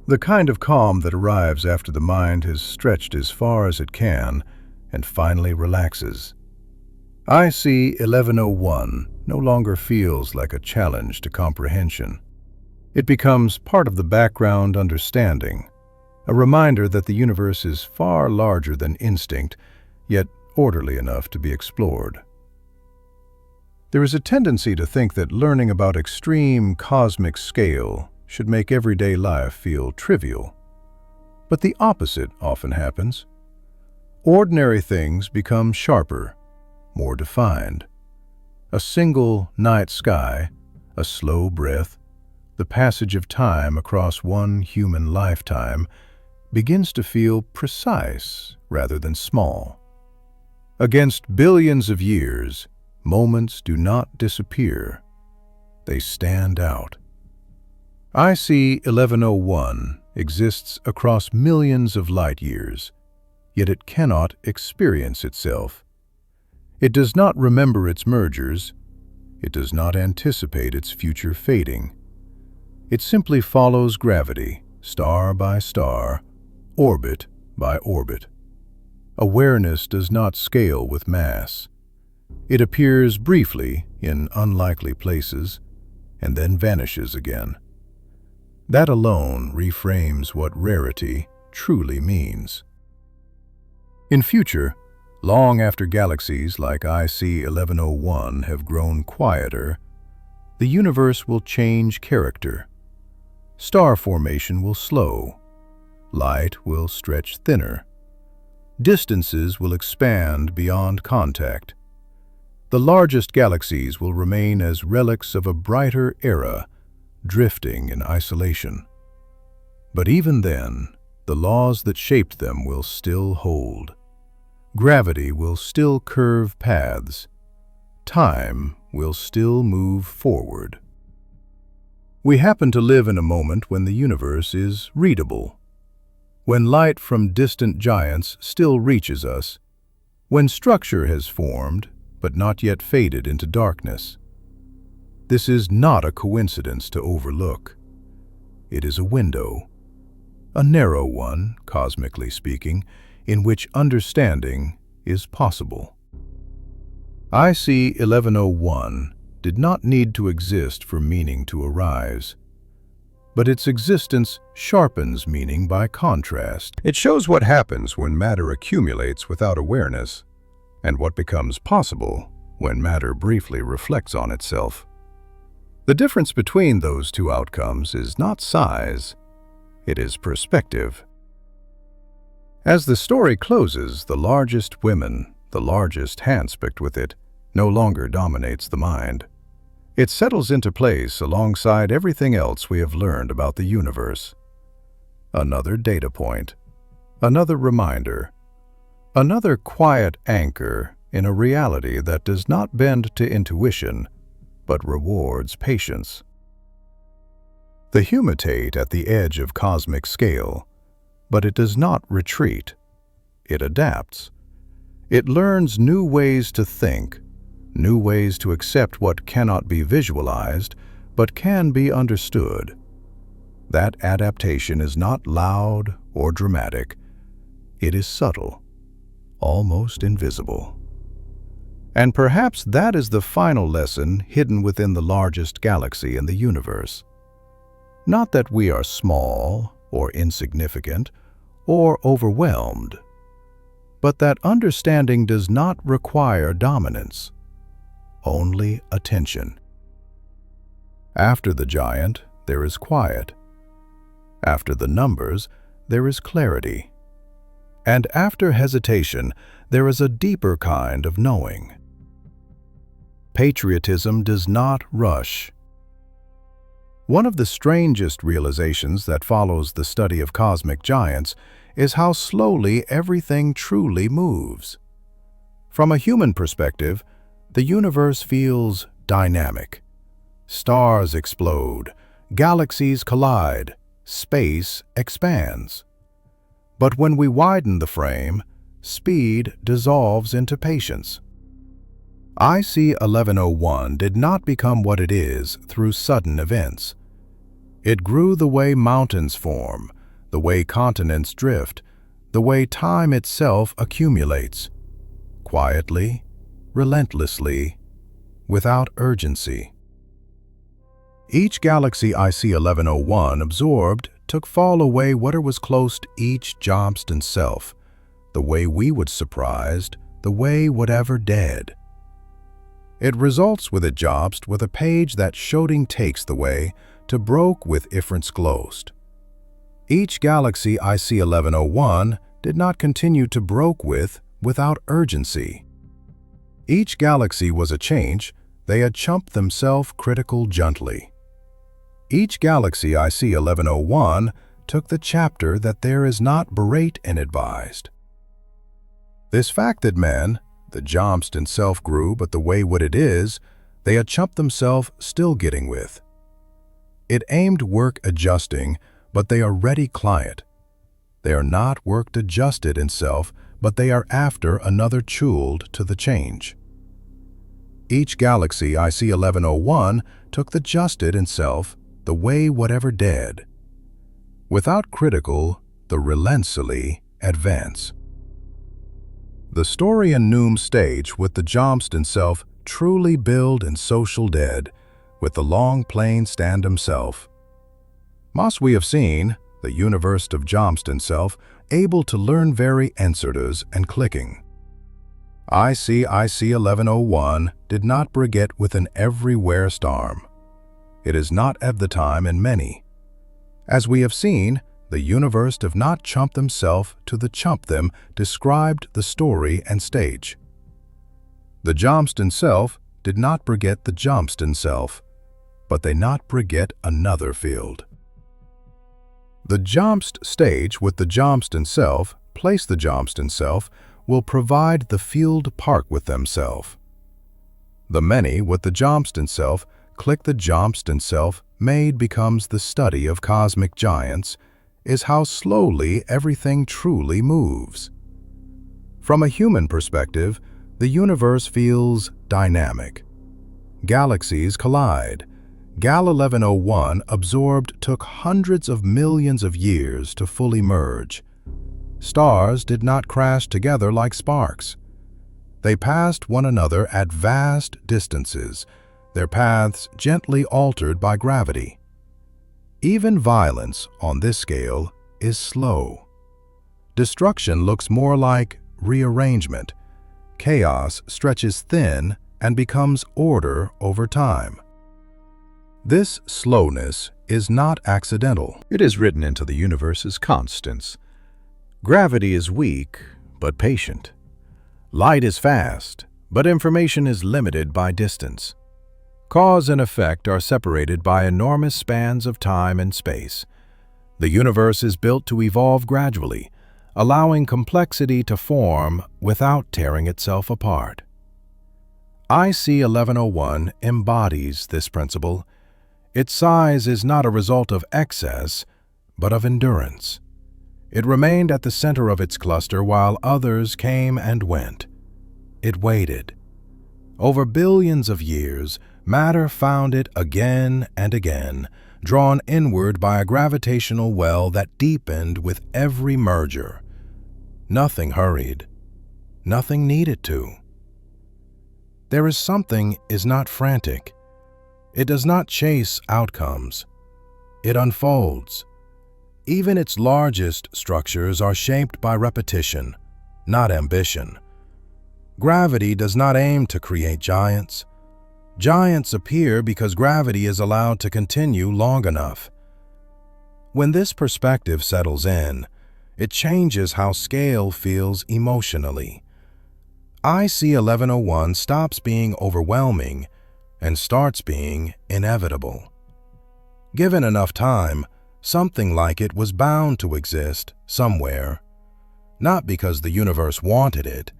The kind of calm that arrives after the mind has stretched as far as it can and finally relaxes. IC 1101 no longer feels like a challenge to comprehension. It becomes part of the background understanding, a reminder that the universe is far larger than instinct, yet orderly enough to be explored. There is a tendency to think that learning about extreme cosmic scale should make everyday life feel trivial. But the opposite often happens. Ordinary things become sharper, more defined. A single night sky, a slow breath, the passage of time across one human lifetime begins to feel precise rather than small. Against billions of years, moments do not disappear. They stand out. IC 1101 exists across millions of light years, yet it cannot experience itself. It does not remember its mergers. It does not anticipate its future fading. It simply follows gravity, star by star, orbit by orbit. Awareness does not scale with mass. It appears briefly in unlikely places and then vanishes again. That alone reframes what rarity truly means. In future, long after galaxies like IC 1101 have grown quieter, the universe will change character. Star formation will slow. Light will stretch thinner. Distances will expand beyond contact. The largest galaxies will remain as relics of a brighter era, drifting in isolation. But even then, the laws that shaped them will still hold. Gravity will still curve paths. Time will still move forward. We happen to live in a moment when the universe is readable, when light from distant giants still reaches us, when structure has formed but not yet faded into darkness. This is not a coincidence to overlook. It is a window, a narrow one, cosmically speaking, in which understanding is possible. IC 1101 did not need to exist for meaning to arise, but its existence sharpens meaning by contrast. It shows what happens when matter accumulates without awareness, and what becomes possible when matter briefly reflects on itself. The difference between those two outcomes is not size, it is perspective. As the story closes, the largest women, the largest handspiked with it, no longer dominates the mind. It settles into place alongside everything else we have learned about the universe. Another data point, another reminder, another quiet anchor in a reality that does not bend to intuition, but rewards patience. The humitate at the edge of cosmic scale, but it does not retreat. It adapts. It learns new ways to think, new ways to accept what cannot be visualized, but can be understood. That adaptation is not loud or dramatic. It is subtle, almost invisible. And perhaps that is the final lesson hidden within the largest galaxy in the universe. Not that we are small or insignificant or overwhelmed, but that understanding does not require dominance, only attention. After the giant, there is quiet. After the numbers, there is clarity. And after hesitation, there is a deeper kind of knowing. Patriotism does not rush. One of the strangest realizations that follows the study of cosmic giants is how slowly everything truly moves. From a human perspective, the universe feels dynamic. Stars explode, galaxies collide, space expands. But when we widen the frame, speed dissolves into patience. IC 1101 did not become what it is through sudden events. It grew the way mountains form, the way continents drift, the way time itself accumulates. Quietly, relentlessly, without urgency. Each galaxy IC 1101 absorbed took fall away what was close to each Johnston self, the way we would surprised, the way whatever dead. It results with a jobst with a page that shooting takes the way to broke with ifference glowst. Each galaxy IC 1101 did not continue to broke without urgency. Each galaxy was a change, they had chumped themselves critical gently. Each galaxy IC 1101 took the chapter that there is not berate and advised. This fact that man, the Johnston self grew but the way what it is, they had chumped themselves still getting with. It aimed work adjusting, but they are ready client. They are not worked adjusted in self, but they are after another chuled to the change. Each galaxy IC 1101 took the justed in self, the way whatever dead. Without critical, the relentlessly advance. The story and Noom stage with the Johnston self truly build and social dead, with the long plain stand himself. Moss we have seen, the universe of Johnston self, able to learn very answers and clicking. IC 1101 did not briget with an everywhere storm. It is not of the time and many. As we have seen, the universe have not chumped themself to the chump them described the story and stage. The Johnston self did not briget the Johnston self, but they not briget another field. The Johnston stage with the Johnston self, place the Johnston self, will provide the field park with themself. The many with the Johnston self, click the Johnston self, made becomes the study of cosmic giants, is how slowly everything truly moves. From a human perspective, the universe feels dynamic. Galaxies collide. Gal 1101 absorbed took hundreds of millions of years to fully merge. Stars did not crash together like sparks. They passed one another at vast distances, their paths gently altered by gravity. Even violence on this scale is slow. Destruction looks more like rearrangement. Chaos stretches thin and becomes order over time. This slowness is not accidental. It is written into the universe's constants. Gravity is weak, but patient. Light is fast, but information is limited by distance. Cause and effect are separated by enormous spans of time and space. The universe is built to evolve gradually, allowing complexity to form without tearing itself apart. IC 1101 embodies this principle. Its size is not a result of excess, but of endurance. It remained at the center of its cluster while others came and went. It waited. Over billions of years, matter found it again and again, drawn inward by a gravitational well that deepened with every merger. Nothing hurried. Nothing needed to. There is something is not frantic. It does not chase outcomes. It unfolds. Even its largest structures are shaped by repetition, not ambition. Gravity does not aim to create giants. Giants appear because gravity is allowed to continue long enough.
When this perspective settles in, it changes how scale feels emotionally. IC 1101 stops being overwhelming and starts being inevitable. Given enough time, something like it was bound to exist somewhere, not because the universe wanted it,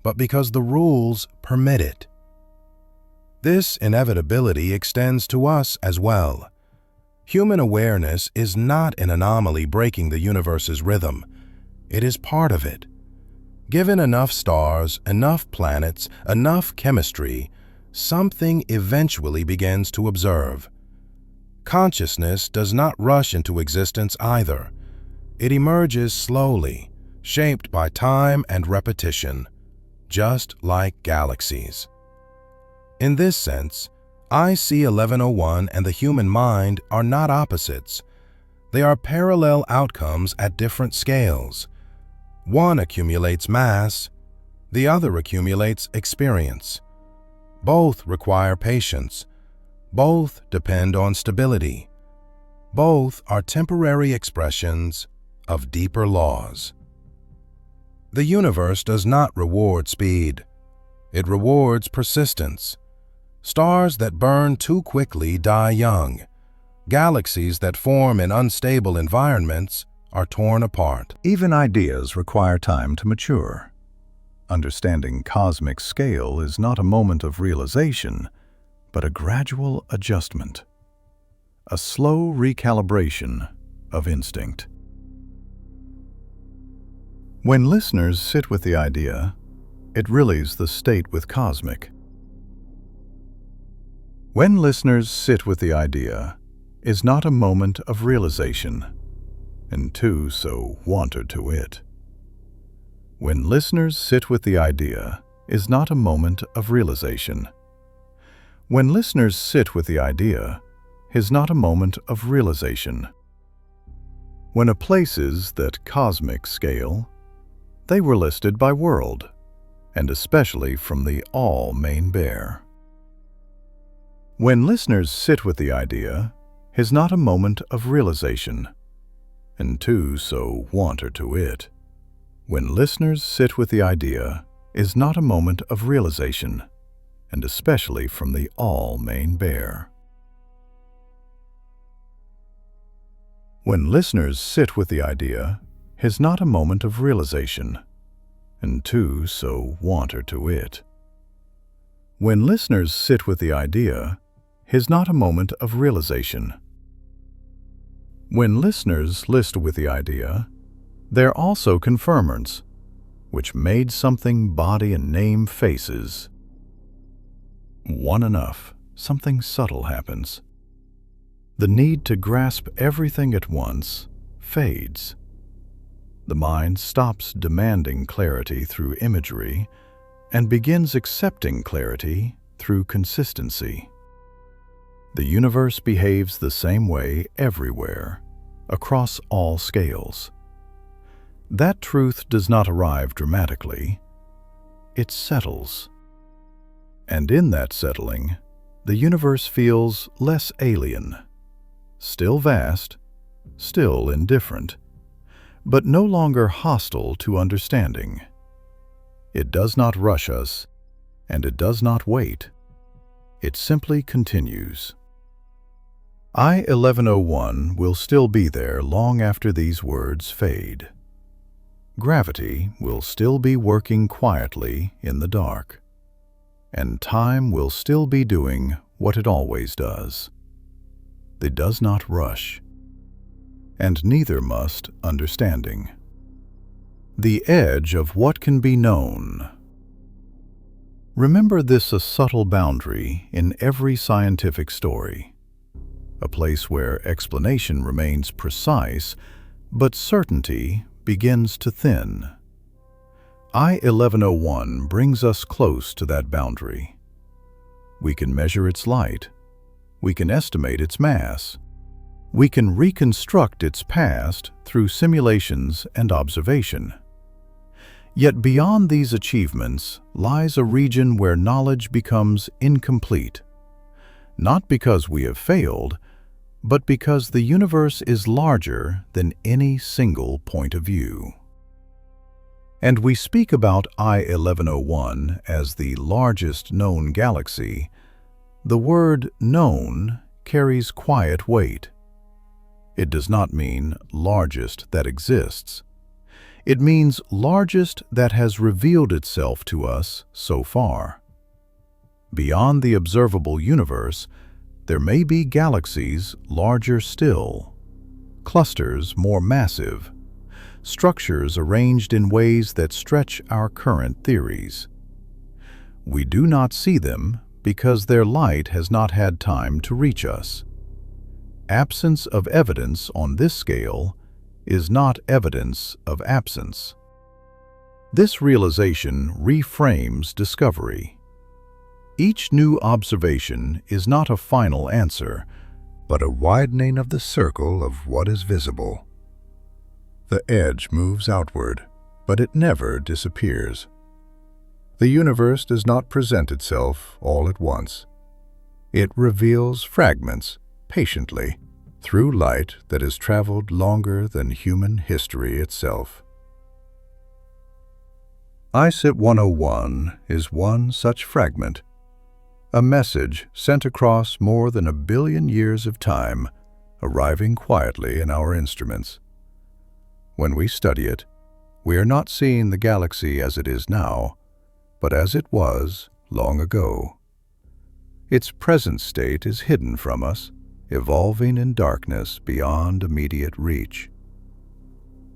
but because the rules permit it. This inevitability extends to us as well. Human awareness is not an anomaly breaking the universe's rhythm. It is part of it. Given enough stars, enough planets, enough chemistry, something eventually begins to observe. Consciousness does not rush into existence either. It emerges slowly, shaped by time and repetition, just like galaxies. In this sense, IC 1101 and the human mind are not opposites. They are parallel outcomes at different scales. One accumulates mass, the other accumulates experience. Both require patience. Both depend on stability. Both are temporary expressions of deeper laws. The universe does not reward speed. It rewards persistence. Stars that burn too quickly die young. Galaxies that form in unstable environments are torn apart.
Even ideas require time to mature. Understanding cosmic scale is not a moment of realization, but a gradual adjustment, a slow recalibration of instinct. When listeners sit with the idea, it relays the state with cosmic. When listeners sit with the idea is not a moment of realization, and two so wandered to it. When listeners sit with the idea is not a moment of realization. When listeners sit with the idea is not a moment of realization. When a places that cosmic scale, they were listed by world, and especially from the all main bear. When listeners sit with the idea is not a moment of realization, and two so wander to it. When listeners sit with the idea is not a moment of realization, and especially from the all main bear. When listeners sit with the idea is not a moment of realization, and two so wander to it. When listeners sit with the idea is not a moment of realization. When listeners list with the idea, they're also confirmers, which made something body and name faces. One enough, something subtle happens. The need to grasp everything at once fades. The mind stops demanding clarity through imagery and begins accepting clarity through consistency. The universe behaves the same way everywhere, across all scales. That truth does not arrive dramatically. It settles. And in that settling, the universe feels less alien, still vast, still indifferent, but no longer hostile to understanding. It does not rush us, and it does not wait. It simply continues. I-1101 will still be there long after these words fade. Gravity will still be working quietly in the dark, and time will still be doing what it always does. It does not rush, and neither must understanding. The edge of what can be known. Remember this a subtle boundary in every scientific story, a place where explanation remains precise, but certainty begins to thin. I-1101 brings us close to that boundary. We can measure its light. We can estimate its mass. We can reconstruct its past through simulations and observation. Yet beyond these achievements lies a region where knowledge becomes incomplete, not because we have failed, but because the universe is larger than any single point of view. And we speak about I-1101 as the largest known galaxy. The word known carries quiet weight. It does not mean largest that exists. It means largest that has revealed itself to us so far. Beyond the observable universe, there may be galaxies larger still, clusters more massive, structures arranged in ways that stretch our current theories. We do not see them because their light has not had time to reach us. Absence of evidence on this scale is not evidence of absence. This realization reframes discovery. Each new observation is not a final answer,
but a widening of the circle of what is visible. The edge moves outward, but it never disappears. The universe does not present itself all at once. It reveals fragments, patiently, through light that has traveled longer than human history itself. ICIT 101 is one such fragment, a message sent across more than 1 billion years of time, arriving quietly in our instruments. When we study it, we are not seeing the galaxy as it is now, but as it was long ago. Its present state is hidden from us, evolving in darkness beyond immediate reach.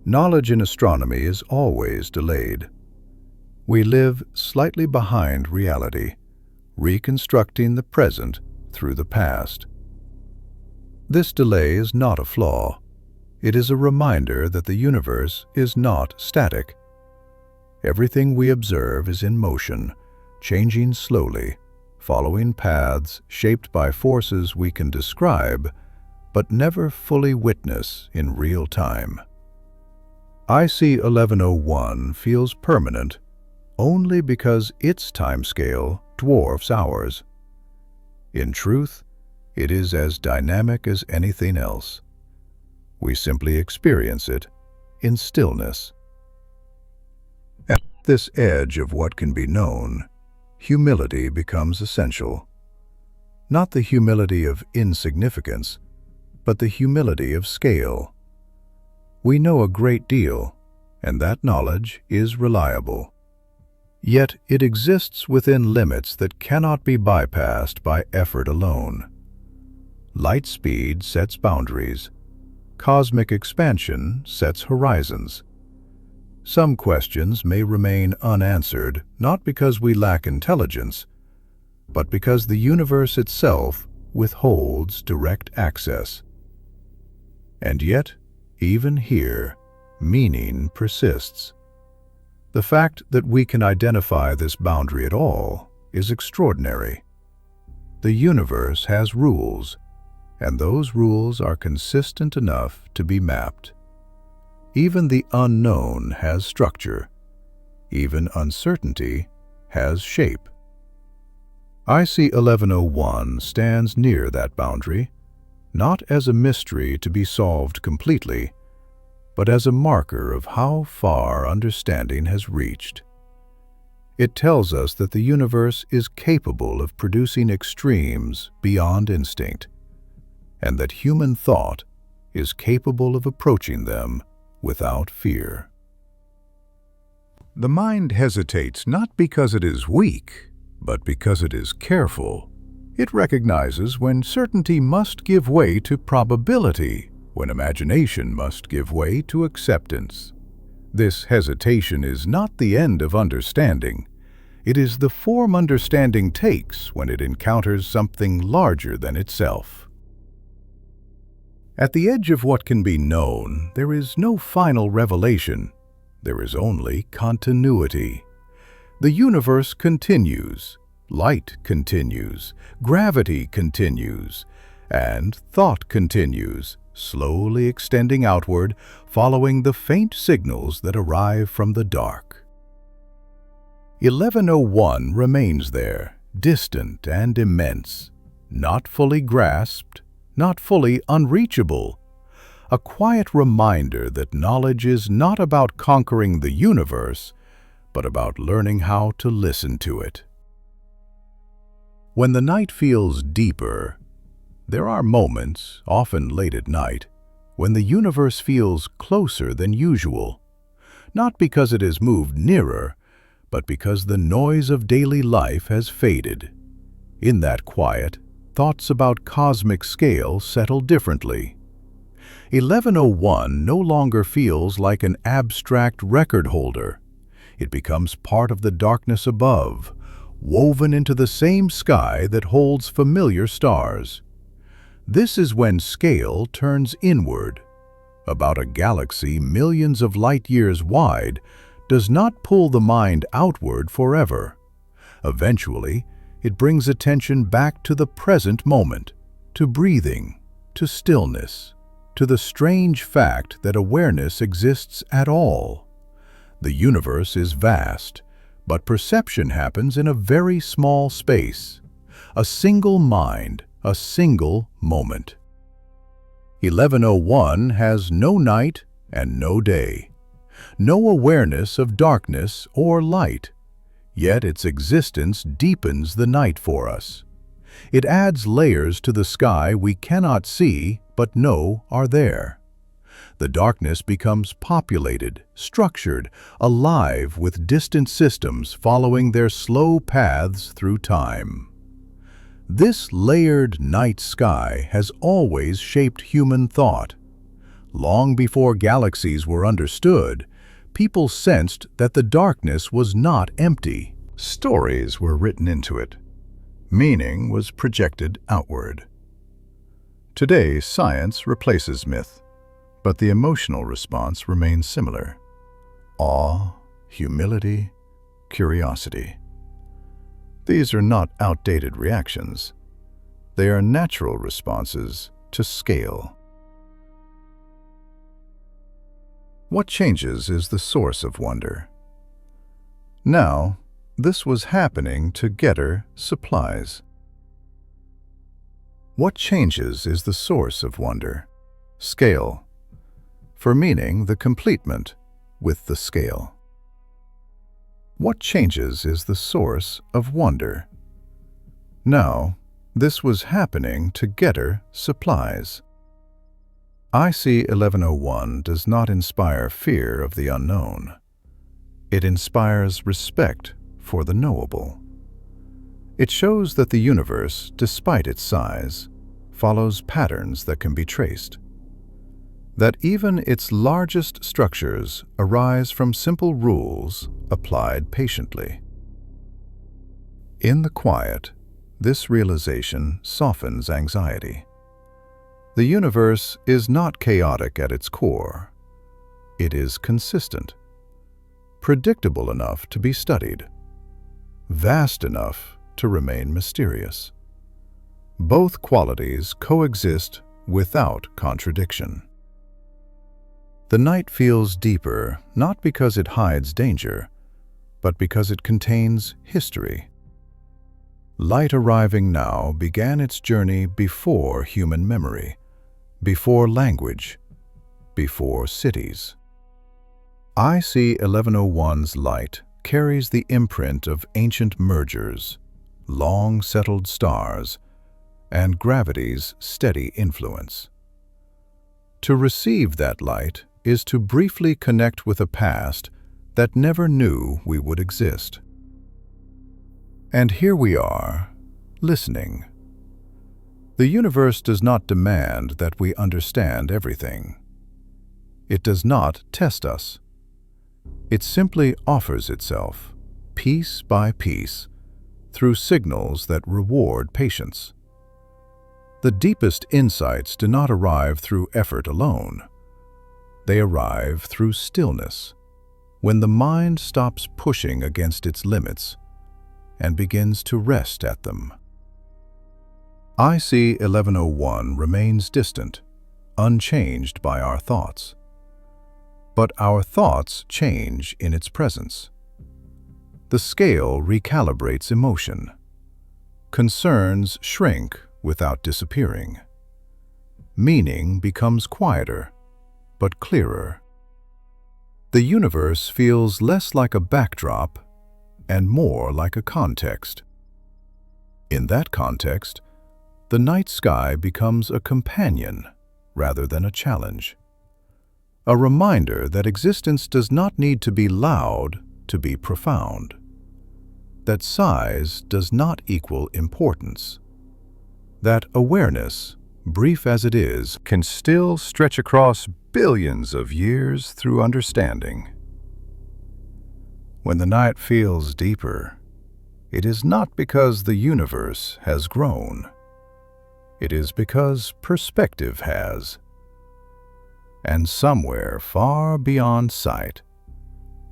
Knowledge in astronomy is always delayed. We live slightly behind reality, reconstructing the present through the past. This delay is not a flaw. It is a reminder that the universe is not static. Everything we observe is in motion, changing slowly, following paths shaped by forces we can describe, but never fully witness in real time. IC 1101 feels permanent only because its timescale dwarfs ours. In truth, it is as dynamic as anything else. We simply experience it in stillness. At this edge of what can be known, humility becomes essential. Not the humility of insignificance, but the humility of scale. We know a great deal, and that knowledge is reliable. Yet it exists within limits that cannot be bypassed by effort alone. Light speed sets boundaries. Cosmic expansion sets horizons. Some questions may remain unanswered, not because we lack intelligence, but because the universe itself withholds direct access. And yet, even here, meaning persists. The fact that we can identify this boundary at all is extraordinary. The universe has rules, and those rules are consistent enough to be mapped. Even the unknown has structure. Even uncertainty has shape. IC 1101 stands near that boundary, not as a mystery to be solved completely, but as a marker of how far understanding has reached. It tells us that the universe is capable of producing extremes beyond instinct, and that human thought is capable of approaching them without fear. The mind hesitates not because it is weak, but because it is careful. It recognizes when certainty must give way to probability, when imagination must give way to acceptance. This hesitation is not the end of understanding. It is the form understanding takes when it encounters something larger than itself. At the edge of what can be known, there is no final revelation. There is only continuity. The universe continues, light continues, gravity continues, and thought continues, slowly extending outward, following the faint signals that arrive from the dark. 1101 remains there, distant and immense, not fully grasped,
not fully unreachable. A quiet reminder that knowledge is not about conquering the universe, but about learning how to listen to it. When the night feels deeper, there are moments, often late at night, when the universe feels closer than usual, not because it has moved nearer, but because the noise of daily life has faded. In that quiet, thoughts about cosmic scale settle differently. 1101 no longer feels like an abstract record holder. It becomes part of the darkness above, woven into the same sky that holds familiar stars. This is when scale turns inward. About a galaxy millions of light years wide does not pull the mind outward forever. Eventually, it brings attention back to the present moment, to breathing, to stillness, to the strange fact that awareness exists at all. The universe is vast, but perception happens in a very small space. A single mind, a single moment. 1101 has no night and no day, no awareness of darkness or light, yet its existence deepens the night for us. It adds layers to the sky we cannot see but know are there. The darkness becomes populated, structured, alive with distant systems following their slow paths through time. This layered night sky has always shaped human thought. Long before galaxies were understood, people sensed that the darkness was not empty. Stories were written into it. Meaning was projected outward. Today, science replaces myth, but the emotional response remains similar. Awe, humility, curiosity. These are not outdated reactions. They are natural responses to scale. What changes is the source of wonder. Now, this was happening to getter supplies. What changes is the source of wonder. Scale. For meaning, the completement with the scale. What changes is the source of wonder. Now, this was happening to getter supplies. IC 1101 does not inspire fear of the unknown. It inspires respect for the knowable. It shows that the universe, despite its size, follows patterns that can be traced. That even its largest structures arise from simple rules applied patiently. In the quiet, this realization softens anxiety. The universe is not chaotic at its core. It is consistent, predictable enough to be studied, vast enough to remain mysterious. Both qualities coexist without contradiction. The night feels deeper, not because it hides danger, but because it contains history. Light arriving now began its journey before human memory, before language, before cities. IC 1101's light carries the imprint of ancient mergers, long-settled stars, and gravity's steady influence. To receive that light is to briefly connect with a past that never knew we would exist. And here we are, listening. The universe does not demand that we understand everything. It does not test us. It simply offers itself, piece by piece, through signals that reward patience. The deepest insights do not arrive through effort alone. They arrive through stillness, when the mind stops pushing against its limits and begins to rest at them. IC 1101 remains distant, unchanged by our thoughts. But our thoughts change in its presence. The scale recalibrates emotion. Concerns shrink without disappearing. meaning becomes quieter, but clearer. The universe feels less like a backdrop and more like a context. In that context, the night sky becomes a companion rather than a challenge. A reminder that existence does not need to be loud to be profound. That size does not equal importance. That awareness, brief as it is, can still stretch across billions of years through understanding. When the night feels deeper, it is not because the universe has grown. It is because perspective has. And somewhere far beyond sight,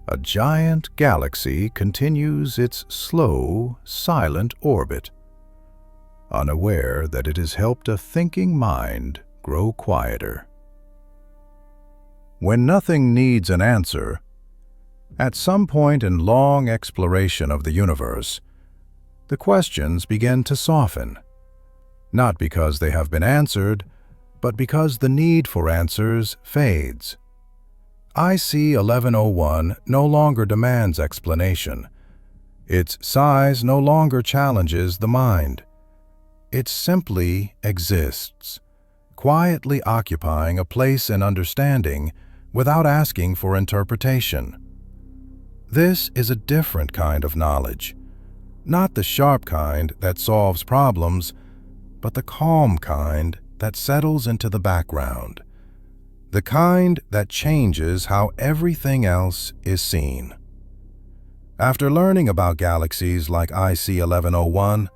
a giant galaxy continues its slow, silent orbit, unaware that it has helped a thinking mind grow quieter. When nothing needs an answer, at some point in long exploration of the universe, the questions begin to soften, not because they have been answered, but because the need for answers fades. IC 1101 no longer demands explanation. Its size no longer challenges the mind. It simply exists, quietly occupying a place in understanding without asking for interpretation. This is a different kind of knowledge, not the sharp kind that solves problems, but the calm kind that settles into the background, the kind that changes how everything else is seen. After learning about galaxies like IC 1101,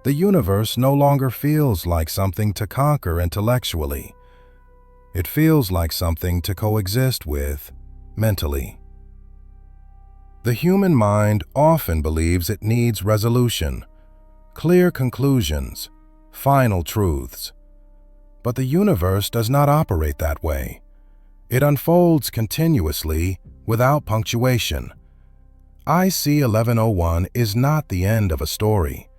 the universe no longer feels like something to conquer intellectually. It feels like something to coexist with mentally. The human mind often believes it needs resolution, clear conclusions, final truths. But the universe does not operate that way. It unfolds continuously without punctuation. IC 1101 is not the end of a story.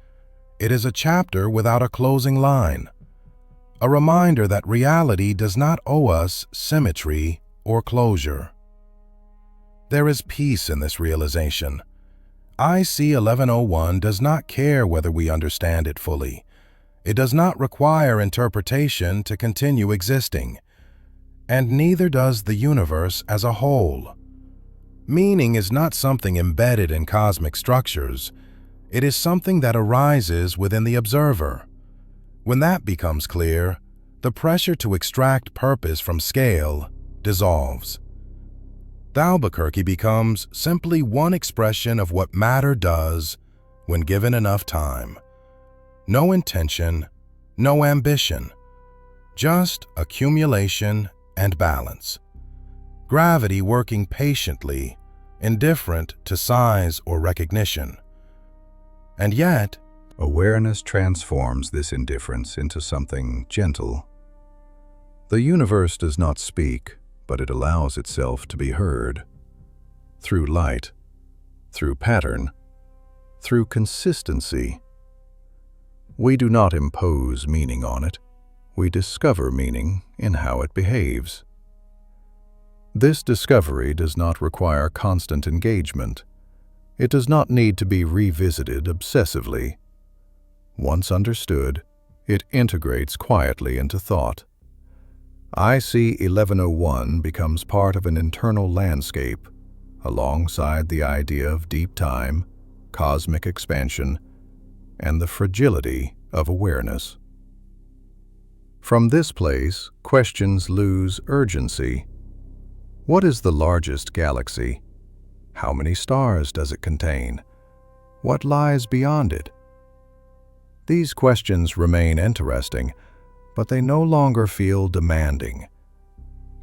It is a chapter without a closing line, a reminder that reality does not owe us symmetry or closure. There is peace in this realization. IC 1101 does not care whether we understand it fully. It does not require interpretation to continue existing, and neither does the universe as a whole. Meaning is not something embedded in cosmic structures. It is something that arises within the observer. When that becomes clear, the pressure to extract purpose from scale dissolves. The Albuquerque becomes simply one expression of what matter does when given enough time. No intention, no ambition, just accumulation and balance. Gravity working patiently, indifferent to size or recognition. And yet, awareness transforms this indifference into something gentle. The universe does not speak, but it allows itself to be heard. Through light, through pattern, through consistency. We do not impose meaning on it. We discover meaning in how it behaves. This discovery does not require constant engagement. It does not need to be revisited obsessively. Once understood, it integrates quietly into thought. IC 1101 becomes part of an internal landscape, alongside the idea of deep time, cosmic expansion, and the fragility of awareness. From this place, questions lose urgency. What is the largest galaxy? How many stars does it contain? What lies beyond it? These questions remain interesting, but they no longer feel demanding.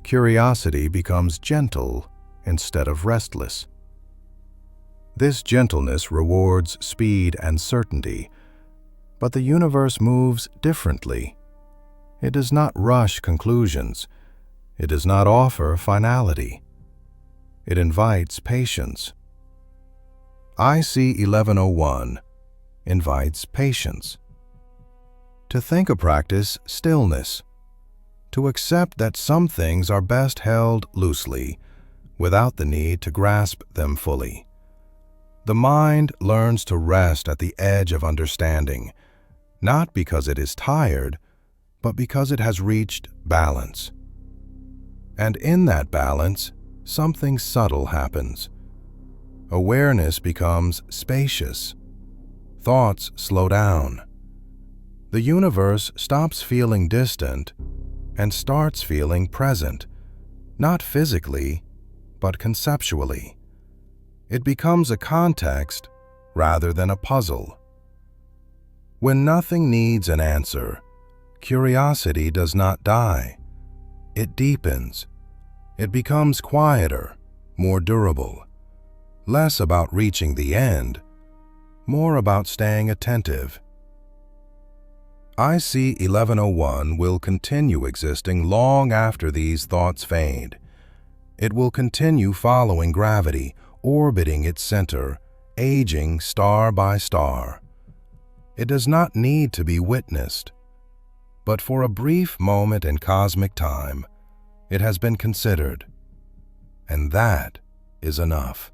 Curiosity becomes gentle instead of restless. This gentleness rewards speed and certainty, but the universe moves differently. It does not rush conclusions. It does not offer finality. It invites patience. IC 1101 invites patience. To think a practice stillness, to accept that some things are best held loosely, without the need to grasp them fully. The mind learns to rest at the edge of understanding, not because it is tired, but because it has reached balance. And in that balance, something subtle happens. Awareness becomes spacious. Thoughts slow down. The universe stops feeling distant and starts feeling present, not physically, but conceptually. It becomes a context rather than a puzzle. When nothing needs an answer, curiosity does not die. It deepens. It becomes quieter, more durable. Less about reaching the end, more about staying attentive. IC 1101 will continue existing long after these thoughts fade. It will continue following gravity, orbiting its center, aging star by star. It does not need to be witnessed, but for a brief moment in cosmic time, it has been considered, and that is enough.